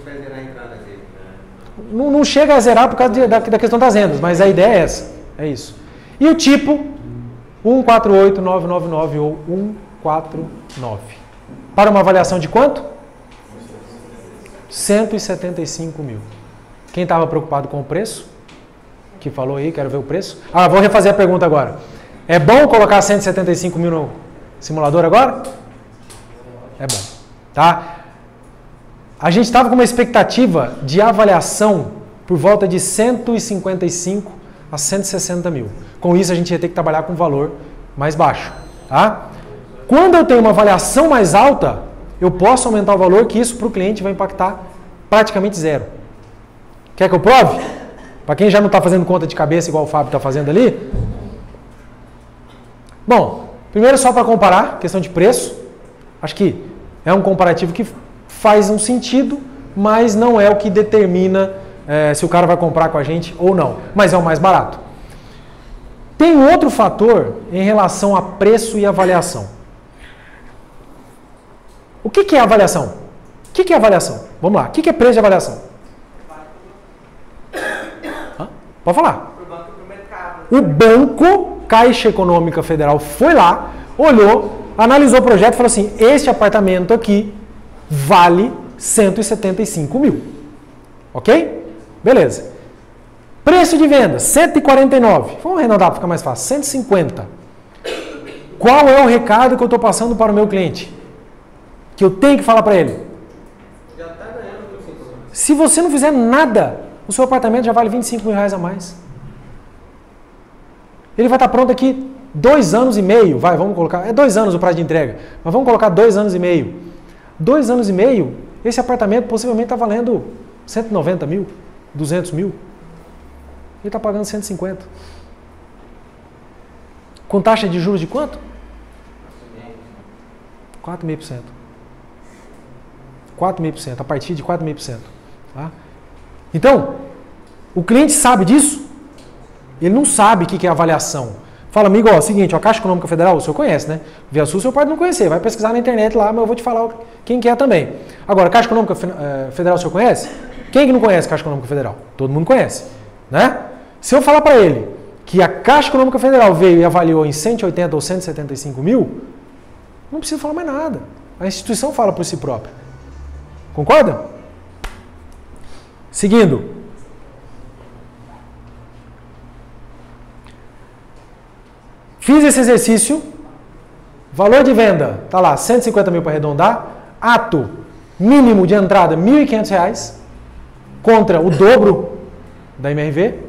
[SPEAKER 4] Vai zerar a entrada dele, né?
[SPEAKER 1] Não chega a zerar por causa da questão das rendas, mas a ideia é essa. É isso. E o tipo 148999 ou 149. Para uma avaliação de quanto? 175 mil. Quem estava preocupado com o preço? Que falou aí, quero ver o preço. Vou refazer a pergunta agora. É bom colocar 175 mil no simulador agora? É bom. Tá? A gente estava com uma expectativa de avaliação por volta de 155 a 160 mil. Com isso, a gente ia ter que trabalhar com um valor mais baixo. Tá? Quando eu tenho uma avaliação mais alta, eu posso aumentar o valor, que isso para o cliente vai impactar praticamente zero. Quer que eu prove? Para quem já não está fazendo conta de cabeça igual o Fábio está fazendo ali. Bom, primeiro só para comparar, questão de preço. Acho que é um comparativo que faz um sentido, mas não é o que determina se o cara vai comprar com a gente ou não. Mas é o mais barato. Tem outro fator em relação a preço e avaliação. O que é avaliação? O que é avaliação? Vamos lá. O que é preço de avaliação? Pode falar. O banco, Caixa Econômica Federal, foi lá, olhou, analisou o projeto e falou assim, este apartamento aqui vale 175 mil. Ok? Beleza. Preço de venda, 149. Vamos arredondar para ficar mais fácil. 150. Qual é o recado que eu estou passando para o meu cliente? Que eu tenho que falar para ele?
[SPEAKER 4] Já está ganhando.
[SPEAKER 1] Se você não fizer nada, o seu apartamento já vale 25 mil reais a mais. Ele vai estar pronto aqui 2 anos e meio. Vamos colocar. É 2 anos o prazo de entrega. Mas vamos colocar 2 anos e meio. 2 anos e meio, esse apartamento possivelmente está valendo 190 mil, 200 mil. Ele está pagando 150. Com taxa de juros de quanto? 4,5%. 4,5%, a partir de 4,5%. Tá? Então, o cliente sabe disso? Ele não sabe o que é avaliação. Fala, amigo, ó, seguinte, a Caixa Econômica Federal, o senhor conhece, né? Via Sul, o senhor pode não conhecer, vai pesquisar na internet lá, mas eu vou te falar quem que é também. Agora, Caixa Econômica Federal, o senhor conhece? Quem que não conhece a Caixa Econômica Federal? Todo mundo conhece, né? Se eu falar para ele que a Caixa Econômica Federal veio e avaliou em 180 ou 175 mil, não precisa falar mais nada. A instituição fala por si própria. Concorda? Seguindo. Fiz esse exercício. Valor de venda, tá lá, 150 mil para arredondar. Ato mínimo de entrada, R$ 1.500, contra o dobro da MRV.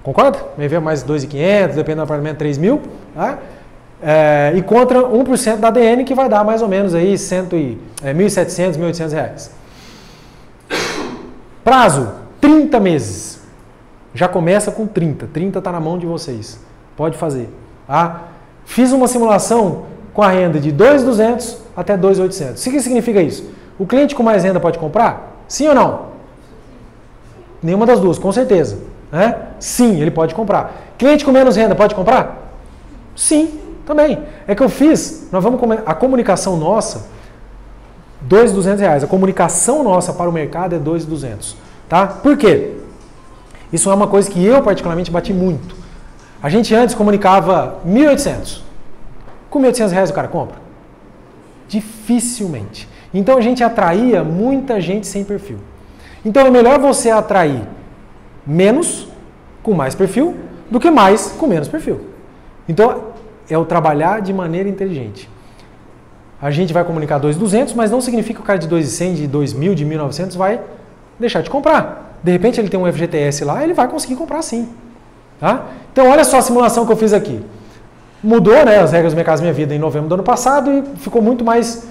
[SPEAKER 1] Concorda? MRV é mais 2.500, dependendo do apartamento, 3 mil. Tá? E contra 1% da ADN, que vai dar mais ou menos aí 1.700, R$ 1.800. Prazo, 30 meses. Já começa com 30. 30 está na mão de vocês. Pode fazer. Tá? Fiz uma simulação com a renda de 2.200 até 2.800. O que significa isso? O cliente com mais renda pode comprar? Sim ou não? Nenhuma das duas, com certeza. Né? Sim, ele pode comprar. Cliente com menos renda pode comprar? Sim, também. É que eu fiz, a comunicação nossa, R$ 2.200. A comunicação nossa para o mercado é 2.200. Tá? Por quê? Isso é uma coisa que eu particularmente bati muito. A gente antes comunicava 1.800. Com R$ 1.800 o cara compra? Dificilmente. Então a gente atraía muita gente sem perfil. Então é melhor você atrair menos com mais perfil do que mais com menos perfil. Então é o trabalhar de maneira inteligente. A gente vai comunicar 2.200, mas não significa que o cara de 2.100, de 2.000, de 1.900 vai deixar de comprar. De repente ele tem um FGTS lá, ele vai conseguir comprar sim. Tá? Então olha só a simulação que eu fiz aqui. Mudou, né, as regras do Minha Casa Minha Vida em novembro do ano passado e ficou muito mais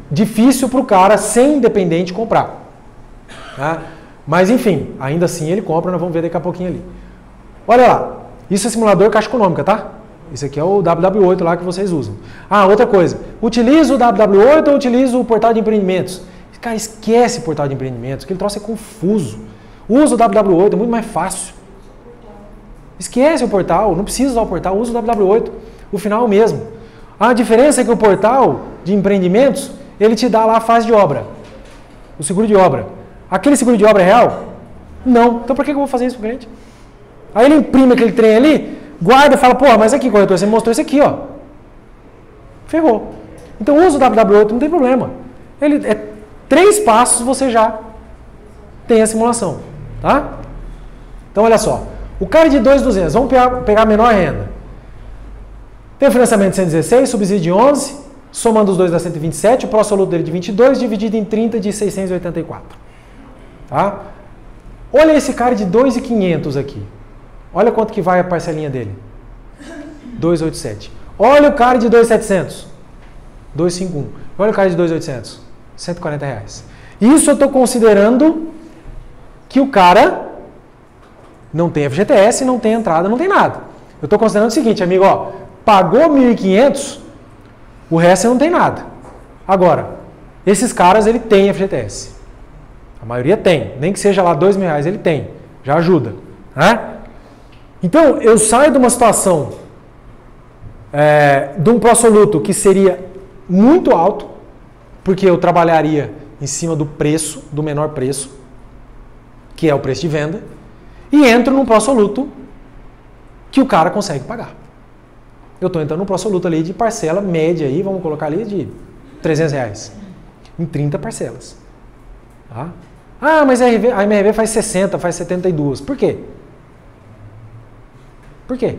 [SPEAKER 1] difícil para o cara sem independente comprar. Tá? Mas enfim, ainda assim ele compra, nós vamos ver daqui a pouquinho ali. Olha lá, isso é simulador Caixa Econômica, tá? Isso aqui é o WW8 lá que vocês usam. Ah, outra coisa, utiliza o WW8 ou utiliza o portal de empreendimentos? Cara, esquece o portal de empreendimentos, aquele troço é confuso. Usa o WW8, é muito mais fácil. Esquece o portal, não precisa usar o portal, usa o WW8, o final é o mesmo. A diferença é que o portal de empreendimentos, ele te dá lá a fase de obra, o seguro de obra. Aquele seguro de obra é real? Não. Então por que eu vou fazer isso para o cliente? Aí ele imprime aquele trem ali, guarda e fala, pô, mas aqui, corretor, você me mostrou isso aqui, ó. Ferrou. Então usa o WW8, não tem problema. Ele é 3 passos, você já tem a simulação, tá? Então olha só, o cara de 2.200, vamos pegar a menor renda. Tem o financiamento de 116, subsídio de 11, somando os dois dá 127, o pró-soluto dele de 22, dividido em 30 de 684. Tá? Olha esse cara de 2.500 aqui. Olha quanto que vai a parcelinha dele. 287. Olha o cara de 2.700. 251. Olha o cara de 2.800. 140 reais. Isso eu estou considerando que o cara não tem FGTS, não tem entrada, não tem nada. Eu estou considerando o seguinte, amigo, ó, pagou 1.500, o resto você não tem nada. Agora, esses caras, ele tem FGTS. A maioria tem. Nem que seja lá R$ 2.000, ele tem. Já ajuda. Né? Então, eu saio de uma situação de um pró-soluto que seria muito alto, porque eu trabalharia em cima do preço, do menor preço, que é o preço de venda, e entro num pró-soluto que o cara consegue pagar. Eu estou entrando num pró-soluto ali de parcela média, aí, vamos colocar ali de R$300, em 30 parcelas. Tá? Ah, mas a MRV faz 60, faz 72. Por quê? Por quê?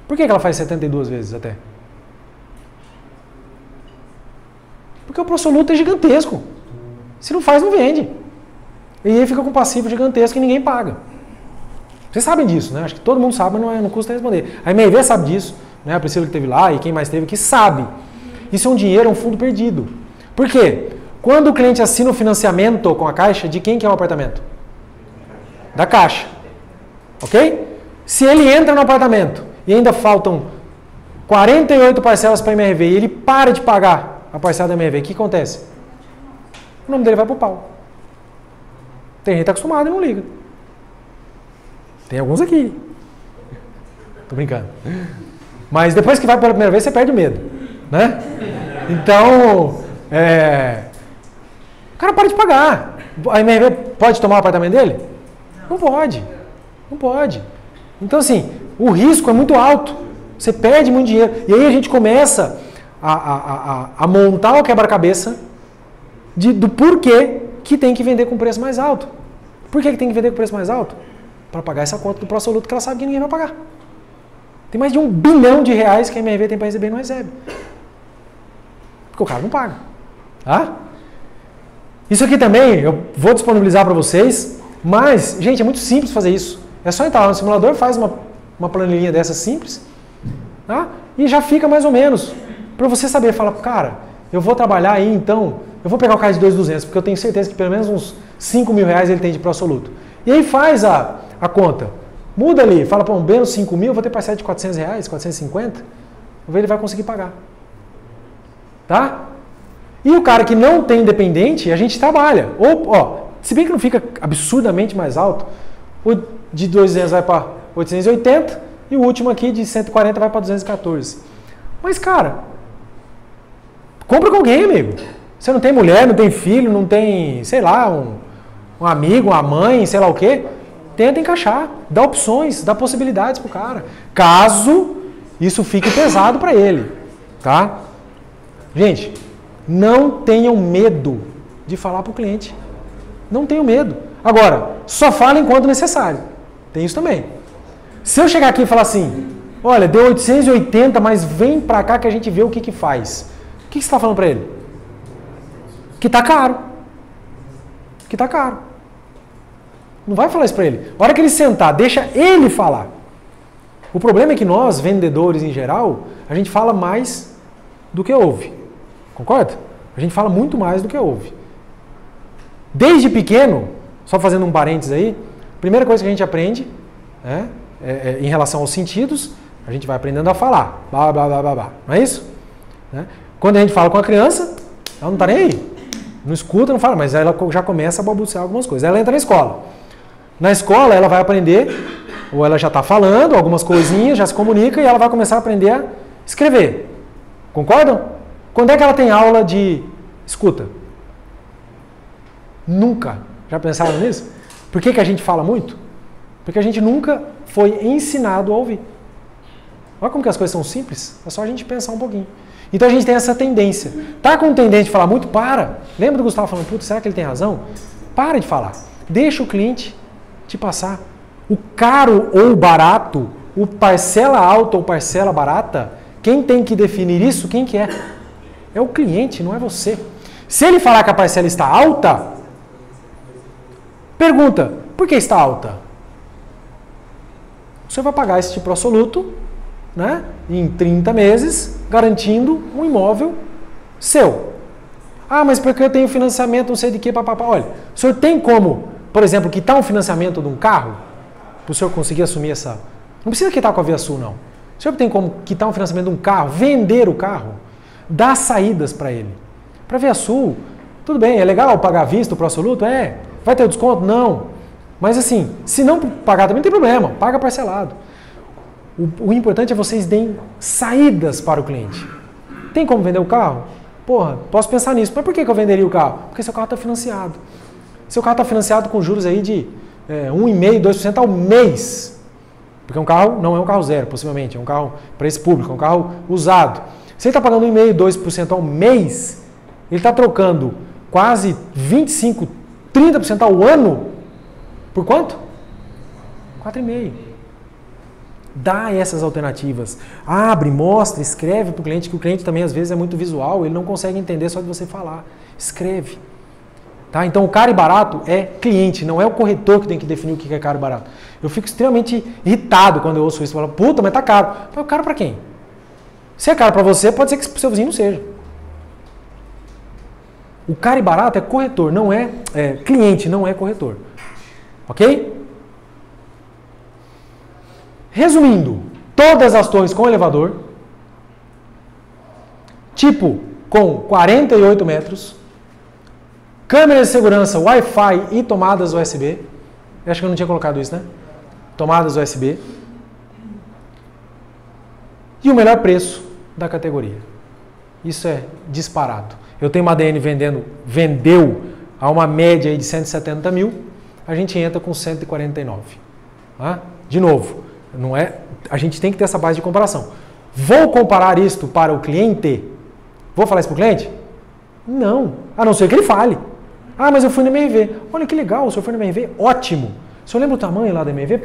[SPEAKER 1] Por que ela faz 72 vezes até? Porque o pró-soluto é gigantesco. Se não faz, não vende. E aí fica com um passivo gigantesco e ninguém paga. Vocês sabem disso, né? Acho que todo mundo sabe, mas não custa responder. A MRV sabe disso, né? A Priscila que esteve lá e quem mais teve que sabe. Isso é um dinheiro, é um fundo perdido. Por quê? Quando o cliente assina o financiamento com a Caixa, de quem que é o apartamento? Da Caixa. Ok? Se ele entra no apartamento e ainda faltam 48 parcelas para a MRV e ele para de pagar a parcela da MRV, o que acontece? O nome dele vai pro pau. Tem gente que está acostumado e não liga. Tem alguns aqui. Tô brincando. Mas depois que vai pela primeira vez, você perde o medo. Né? Então, o cara para de pagar. A MRV pode tomar o apartamento dele? Não pode. Não pode. Então, assim, o risco é muito alto. Você perde muito dinheiro. E aí a gente começa a montar o quebra-cabeça do porquê que tem que vender com preço mais alto. Por que tem que vender com preço mais alto? Para pagar essa conta do pró-soluto que ela sabe que ninguém vai pagar. Tem mais de R$1 bilhão que a MRV tem para receber e não recebe. Porque o cara não paga. Tá? Isso aqui também eu vou disponibilizar para vocês, mas, gente, é muito simples fazer isso. É só entrar lá no simulador, faz uma planilhinha dessa simples, tá? E já fica mais ou menos. Para você saber, fala, cara, eu vou trabalhar aí então, eu vou pegar o cara de 2.200, porque eu tenho certeza que pelo menos uns R$5.000 ele tem de pró-soluto. E aí faz a conta. Muda ali, fala, pô, menos 5.000, eu vou ter parcela de R$400, 450, vou ver ele vai conseguir pagar. Tá? E o cara que não tem dependente, a gente trabalha. Ou, ó, se bem que não fica absurdamente mais alto, o de 200 vai para 880 e o último aqui de 140 vai para 214. Mas, cara, compra com alguém, amigo. Você não tem mulher, não tem filho, não tem, sei lá, um amigo, uma mãe, sei lá o quê. Tenta encaixar, dá opções, dá possibilidades pro cara. Caso isso fique pesado para ele, tá? Gente, não tenham medo de falar pro cliente. Não tenham medo. Agora, só falem quando necessário. Tem isso também. Se eu chegar aqui e falar assim, olha, deu 880, mas vem pra cá que a gente vê o que que faz. O que você está falando para ele? Que tá caro. Que tá caro. Não vai falar isso para ele. A hora que ele sentar, deixa ele falar. O problema é que nós, vendedores em geral, a gente fala mais do que ouve. Concorda? A gente fala muito mais do que ouve. Desde pequeno, só fazendo um parênteses aí, a primeira coisa que a gente aprende, né, em relação aos sentidos, a gente vai aprendendo a falar. Blá, blá, blá, blá, blá. Não é isso? Né? Quando a gente fala com a criança, ela não está nem aí. Não escuta, não fala, mas ela já começa a balbuciar algumas coisas. Ela entra na escola. Na escola, ela vai aprender, ou ela já está falando algumas coisinhas, já se comunica, e ela vai começar a aprender a escrever. Concordam? Quando é que ela tem aula de escuta? Nunca. Já pensaram nisso? Por que a gente fala muito? Porque a gente nunca foi ensinado a ouvir. Olha como que as coisas são simples. É só a gente pensar um pouquinho. Então a gente tem essa tendência. Tá com tendência de falar muito? Para. Lembra do Gustavo falando, putz, será que ele tem razão? Para de falar. Deixa o cliente te passar. O caro ou barato, o parcela alta ou parcela barata, quem tem que definir isso, quem que é? É o cliente, não é você. Se ele falar que a parcela está alta, pergunta, por que está alta? Você vai pagar esse tipo absoluto, né, em 30 meses, garantindo um imóvel seu. Ah, mas porque eu tenho financiamento, não sei de que, papapá. Olha, o senhor tem como, por exemplo, quitar um financiamento de um carro, para o senhor conseguir assumir essa... Não precisa quitar com a Via Sul, não. O senhor tem como quitar um financiamento de um carro, vender o carro, dar saídas para ele. Para a Via Sul, tudo bem, é legal pagar à vista o pró-soluto? É. Vai ter o desconto? Não. Mas assim, se não pagar também não tem problema, paga parcelado. O importante é vocês deem saídas para o cliente. Tem como vender o carro? Porra, posso pensar nisso. Mas por que eu venderia o carro? Porque seu carro está financiado. Seu carro está financiado com juros aí de 1,5%, 2% ao mês. Porque um carro não é um carro zero, possivelmente. É um carro para esse público, é um carro usado. Se ele está pagando 1,5%, 2% ao mês, ele está trocando quase 25%, 30% ao ano. Por quanto? 4,5%. Dá essas alternativas. Abre, mostra, escreve para o cliente, que o cliente também às vezes é muito visual, ele não consegue entender só de você falar. Escreve. Tá? Então o caro e barato é cliente, não é o corretor que tem que definir o que é caro e barato. Eu fico extremamente irritado quando eu ouço isso. Eu falo, puta, mas tá caro. Mas caro para quem? Se é caro para você, pode ser que para o seu vizinho não seja. O caro e barato é corretor, não é cliente, não é corretor. Ok? Resumindo, todas as torres com elevador, tipo com 48 metros, câmeras de segurança, Wi-Fi e tomadas USB. Eu acho que eu não tinha colocado isso, né? Tomadas USB. E o melhor preço da categoria. Isso é disparado. Eu tenho uma ADN vendeu a uma média aí de 170 mil, a gente entra com 149. Tá? De novo, não é, a gente tem que ter essa base de comparação. Vou comparar isto para o cliente? Vou falar isso para o cliente? Não. A não ser que ele fale. Ah, mas eu fui na MRV. Olha que legal, o senhor foi na MRV? Ótimo. O senhor lembra o tamanho lá da MRV?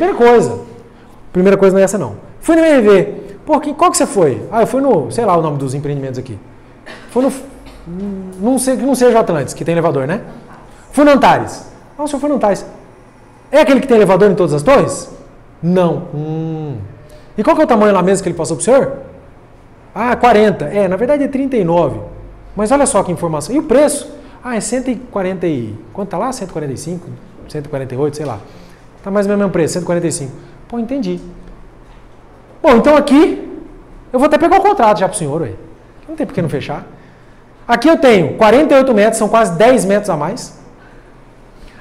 [SPEAKER 1] Primeira coisa não é essa não. Fui na MRV. Pô, qual que você foi? Ah, eu fui no, sei lá o nome dos empreendimentos aqui. Fui no, não seja o Atlantis, que tem elevador, né? Fui no Antares. Ah, o senhor foi no Antares. É aquele que tem elevador em todas as torres? Não. E qual que é o tamanho lá mesmo que ele passou para o senhor? Ah, 40. Na verdade é 39. Mas olha só que informação. E o preço? Ah, é 140 e... Quanto tá lá? 145? 148, sei lá. Tá mais ou menos o mesmo preço, 145. Pô, entendi. Bom, então aqui eu vou até pegar o contrato já pro senhor, ué. Não tem por que não fechar. Aqui eu tenho 48 metros, são quase 10 metros a mais.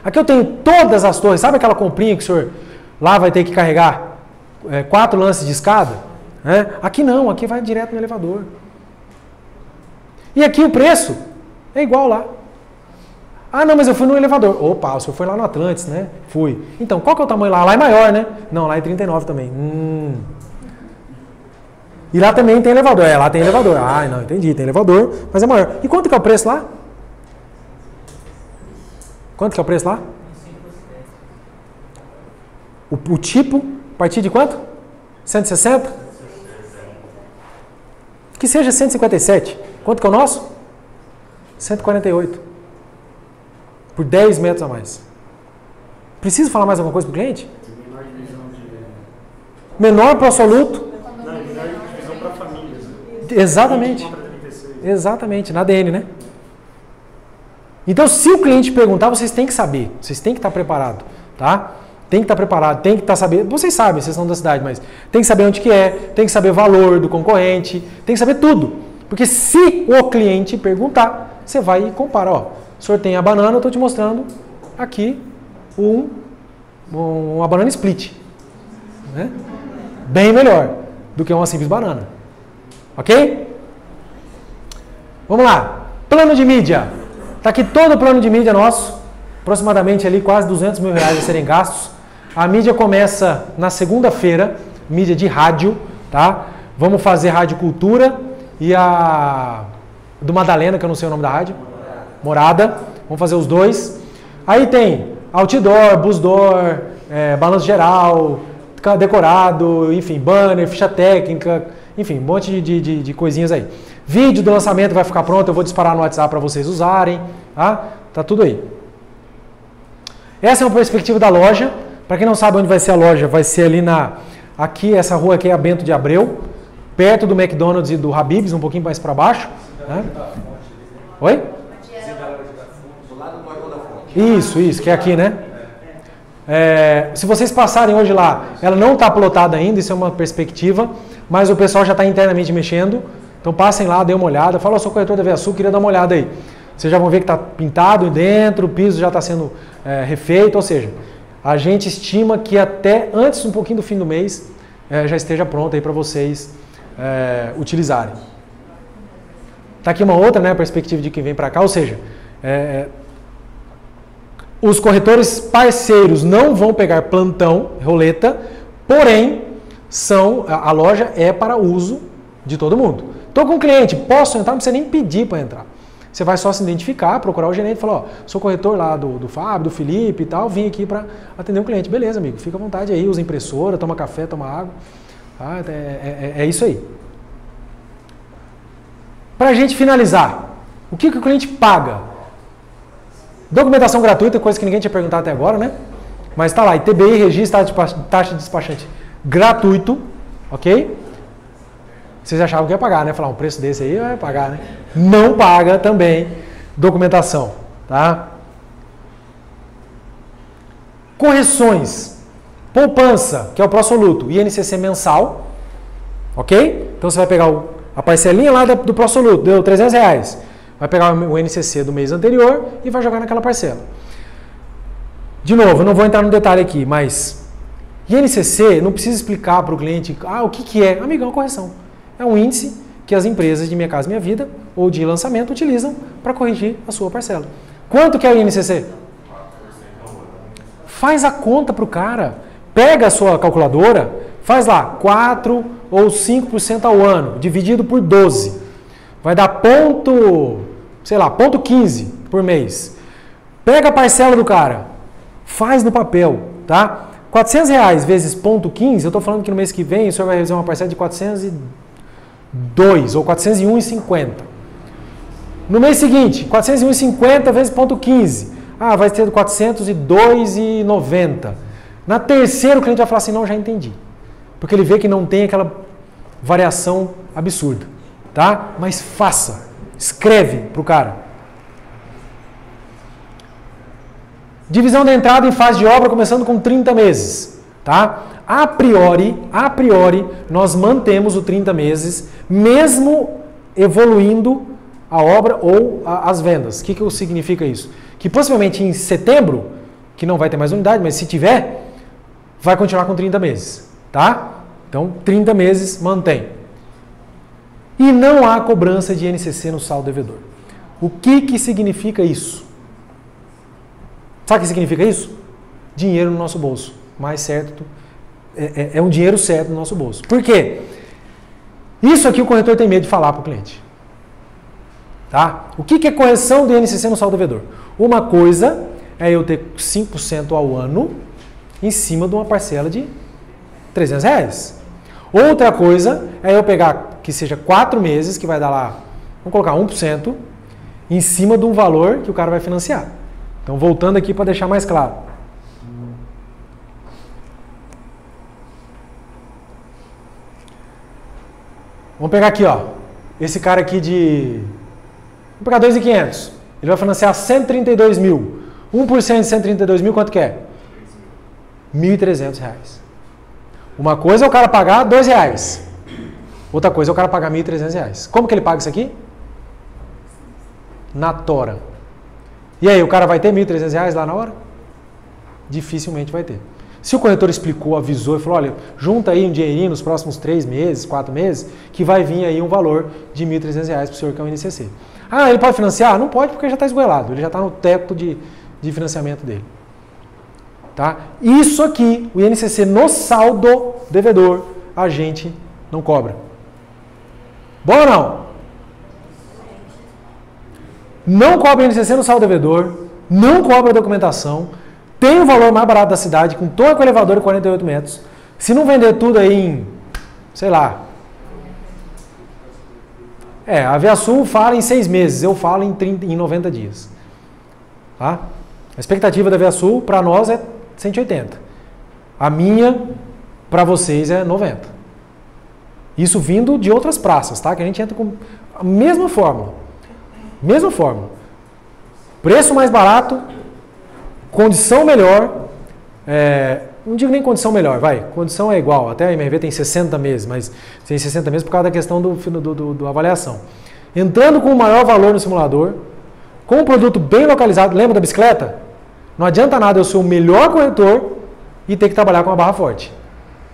[SPEAKER 1] Aqui eu tenho todas as torres. Sabe aquela comprinha que o senhor lá vai ter que carregar 4 lances de escada? Aqui não, aqui vai direto no elevador. E aqui o preço é igual lá. Ah, não, mas eu fui no elevador. Opa, o senhor foi lá no Atlantis, né? Fui. Então, qual que é o tamanho lá? Lá é maior, né? Não, lá é 39 também. E lá também tem elevador. Lá tem elevador. Ah, não, entendi. Tem elevador, mas é maior. E quanto que é o preço lá? Quanto que é o preço lá? O tipo, a partir de quanto? 160? Que seja 157. Quanto que é o nosso? 148. Por 10 metros a mais. Preciso falar mais alguma coisa para o cliente? Menor para o absoluto?
[SPEAKER 5] Não, menor divisão para famílias.
[SPEAKER 1] Exatamente. Exatamente, na ADN, né? Então, se o cliente perguntar, vocês têm que saber. Vocês têm que estar preparados, tá? Tem que estar preparado, tem que estar sabendo. Vocês sabem, vocês são da cidade, mas tem que saber onde que é, tem que saber o valor do concorrente, tem que saber tudo. Porque se o cliente perguntar, você vai e compara. Ó, o senhor tem a banana, eu estou te mostrando aqui uma banana split. Né? Bem melhor do que uma simples banana. Ok? Vamos lá. Plano de mídia. Está aqui todo o plano de mídia nosso. Aproximadamente ali quase R$200 mil a serem gastos. A mídia começa na segunda-feira, mídia de rádio, tá? Vamos fazer Rádio Cultura e a do Madalena, que eu não sei o nome da rádio. Morada. Vamos fazer os dois. Aí tem outdoor, busdoor, balanço geral, decorado, enfim, banner, ficha técnica, enfim, um monte de coisinhas aí. Vídeo do lançamento vai ficar pronto, eu vou disparar no WhatsApp para vocês usarem, tá? Tá tudo aí. Essa é uma perspectiva da loja. Para quem não sabe onde vai ser a loja, vai ser ali aqui, essa rua aqui é a Bento de Abreu, perto do McDonald's e do Habib's, um pouquinho mais para baixo. Né? Oi?
[SPEAKER 4] Do lado do Morro da Fonte.
[SPEAKER 1] Isso, que é aqui, né? Se vocês passarem hoje lá, ela não está plotada ainda, isso é uma perspectiva, mas o pessoal já está internamente mexendo. Então passem lá, dêem uma olhada. Fala, eu sou corretor da ViaSul, queria dar uma olhada aí. Vocês já vão ver que está pintado dentro, o piso já está sendo refeito, ou seja, a gente estima que até antes, um pouquinho do fim do mês, já esteja pronto aí para vocês utilizarem. Está aqui uma outra, né, perspectiva de quem vem para cá, ou seja, os corretores parceiros não vão pegar plantão, roleta, porém, a loja é para uso de todo mundo. Estou com um cliente, posso entrar? Não precisa nem pedir para entrar. Você vai só se identificar, procurar o gerente e falar, ó, sou corretor lá do Fábio, do Felipe e tal, vim aqui para atender um cliente. Beleza, amigo, fica à vontade aí, usa impressora, toma café, toma água. Tá? É isso aí. Para a gente finalizar, o que o cliente paga? Documentação gratuita, coisa que ninguém tinha perguntado até agora, né? Mas está lá, ITBI, registro, taxa de despachante gratuito, ok? Vocês achavam que ia pagar, né? Falar, um preço desse aí vai pagar, né? Não paga também documentação, tá? Correções. Poupança, que é o pró-soluto, INCC mensal, ok? Então você vai pegar a parcelinha lá do pró-soluto, deu R$300. Vai pegar o INCC do mês anterior e vai jogar naquela parcela. De novo, eu não vou entrar no detalhe aqui, mas INCC não precisa explicar para o cliente, o que é? Amigão, correção. É um índice que as empresas de Minha Casa Minha Vida ou de lançamento utilizam para corrigir a sua parcela. Quanto que é o INCC? Faz a conta para o cara. Pega a sua calculadora, faz lá 4 ou 5% ao ano, dividido por 12. Vai dar ponto 15 por mês. Pega a parcela do cara, faz no papel, tá? R$400 vezes ponto 15, eu estou falando que no mês que vem o senhor vai fazer uma parcela de 402 ou 401,50. No mês seguinte, 401,50 vezes ponto 15. Vai ter 402,90. Na terceira o cliente vai falar assim, não, já entendi. Porque ele vê que não tem aquela variação absurda. Tá? Mas faça. Escreve para o cara. Divisão da entrada em fase de obra começando com 30 meses. Tá? A priori, nós mantemos o 30 meses, mesmo evoluindo a obra ou as vendas. O que significa isso? Que possivelmente em setembro, que não vai ter mais unidade, mas se tiver, vai continuar com 30 meses. Tá? Então, 30 meses mantém. E não há cobrança de INCC no saldo devedor. O que significa isso? Sabe o que significa isso? Dinheiro no nosso bolso. Mais certo, é um dinheiro certo no nosso bolso. Por quê? Isso aqui o corretor tem medo de falar para o cliente. Tá? O que é correção do INCC no saldo devedor? Uma coisa é eu ter 5% ao ano em cima de uma parcela de R$300. Outra coisa é eu pegar que seja 4 meses, que vai dar lá, vamos colocar 1%, em cima de um valor que o cara vai financiar. Então, voltando aqui para deixar mais claro. Vamos pegar aqui, ó. Esse cara aqui de... Vamos pegar 2.500. Ele vai financiar 132 mil. 1% de 132 mil, quanto que é? R$1.300. Uma coisa é o cara pagar R$2. Outra coisa é o cara pagar R$1.300. Como que ele paga isso aqui? Na tora. E aí, o cara vai ter R$1.300 lá na hora? Dificilmente vai ter. Se o corretor explicou, avisou e falou, olha, junta aí um dinheirinho nos próximos 3 meses, 4 meses, que vai vir aí um valor de R$1.300 para o senhor que é o INCC. Ah, ele pode financiar? Não pode porque já está esgoelado, ele já está no teto de financiamento dele. Tá? Isso aqui, o INCC no saldo devedor, a gente não cobra. Bom ou não? Não cobra INCC no saldo devedor, não cobra documentação, tem o valor mais barato da cidade, com torre com elevador de 48 metros. Se não vender tudo aí em, sei lá... a Viasul fala em 6 meses, eu falo em 90 dias. Tá? A expectativa da Viasul para nós é 180. A minha, para vocês, é 90. Isso vindo de outras praças, tá? Que a gente entra com a mesma fórmula. Mesma fórmula. Preço mais barato, condição melhor, não digo nem condição melhor, vai, condição é igual, até a MRV tem 60 meses, mas tem 60 meses por causa da questão do avaliação. Entrando com o maior valor no simulador, com um produto bem localizado, lembra da bicicleta? Não adianta nada eu ser o melhor corretor e ter que trabalhar com uma barra forte.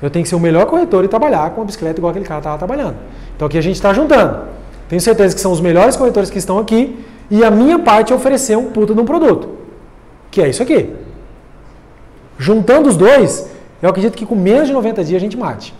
[SPEAKER 1] Eu tenho que ser o melhor corretor e trabalhar com uma bicicleta igual aquele cara estava trabalhando. Então aqui a gente está juntando. Tenho certeza que são os melhores corretores que estão aqui e a minha parte é oferecer um puta de um produto. Que é isso aqui. Juntando os dois, eu acredito que com menos de 90 dias a gente mate.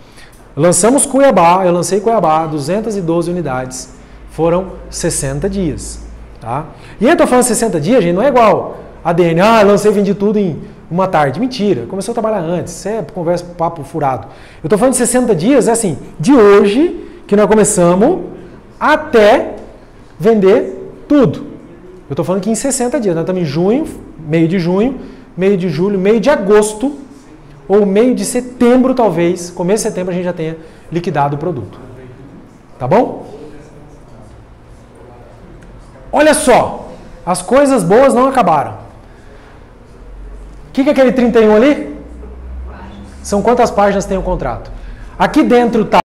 [SPEAKER 1] Lançamos Cuiabá, eu lancei Cuiabá, 212 unidades. Foram 60 dias. Tá? E eu estou falando 60 dias, gente, não é igual a DN, eu lancei e vendi tudo em uma tarde. Mentira, começou a trabalhar antes, isso é conversa, papo furado. Eu estou falando de 60 dias, é assim, de hoje que nós começamos até vender tudo. Eu estou falando que em 60 dias, nós estamos em junho, meio de junho, meio de julho, meio de agosto, ou meio de setembro talvez, começo de setembro a gente já tenha liquidado o produto. Tá bom? Olha só, as coisas boas não acabaram. O que é aquele 31 ali? São quantas páginas tem o contrato? Aqui dentro está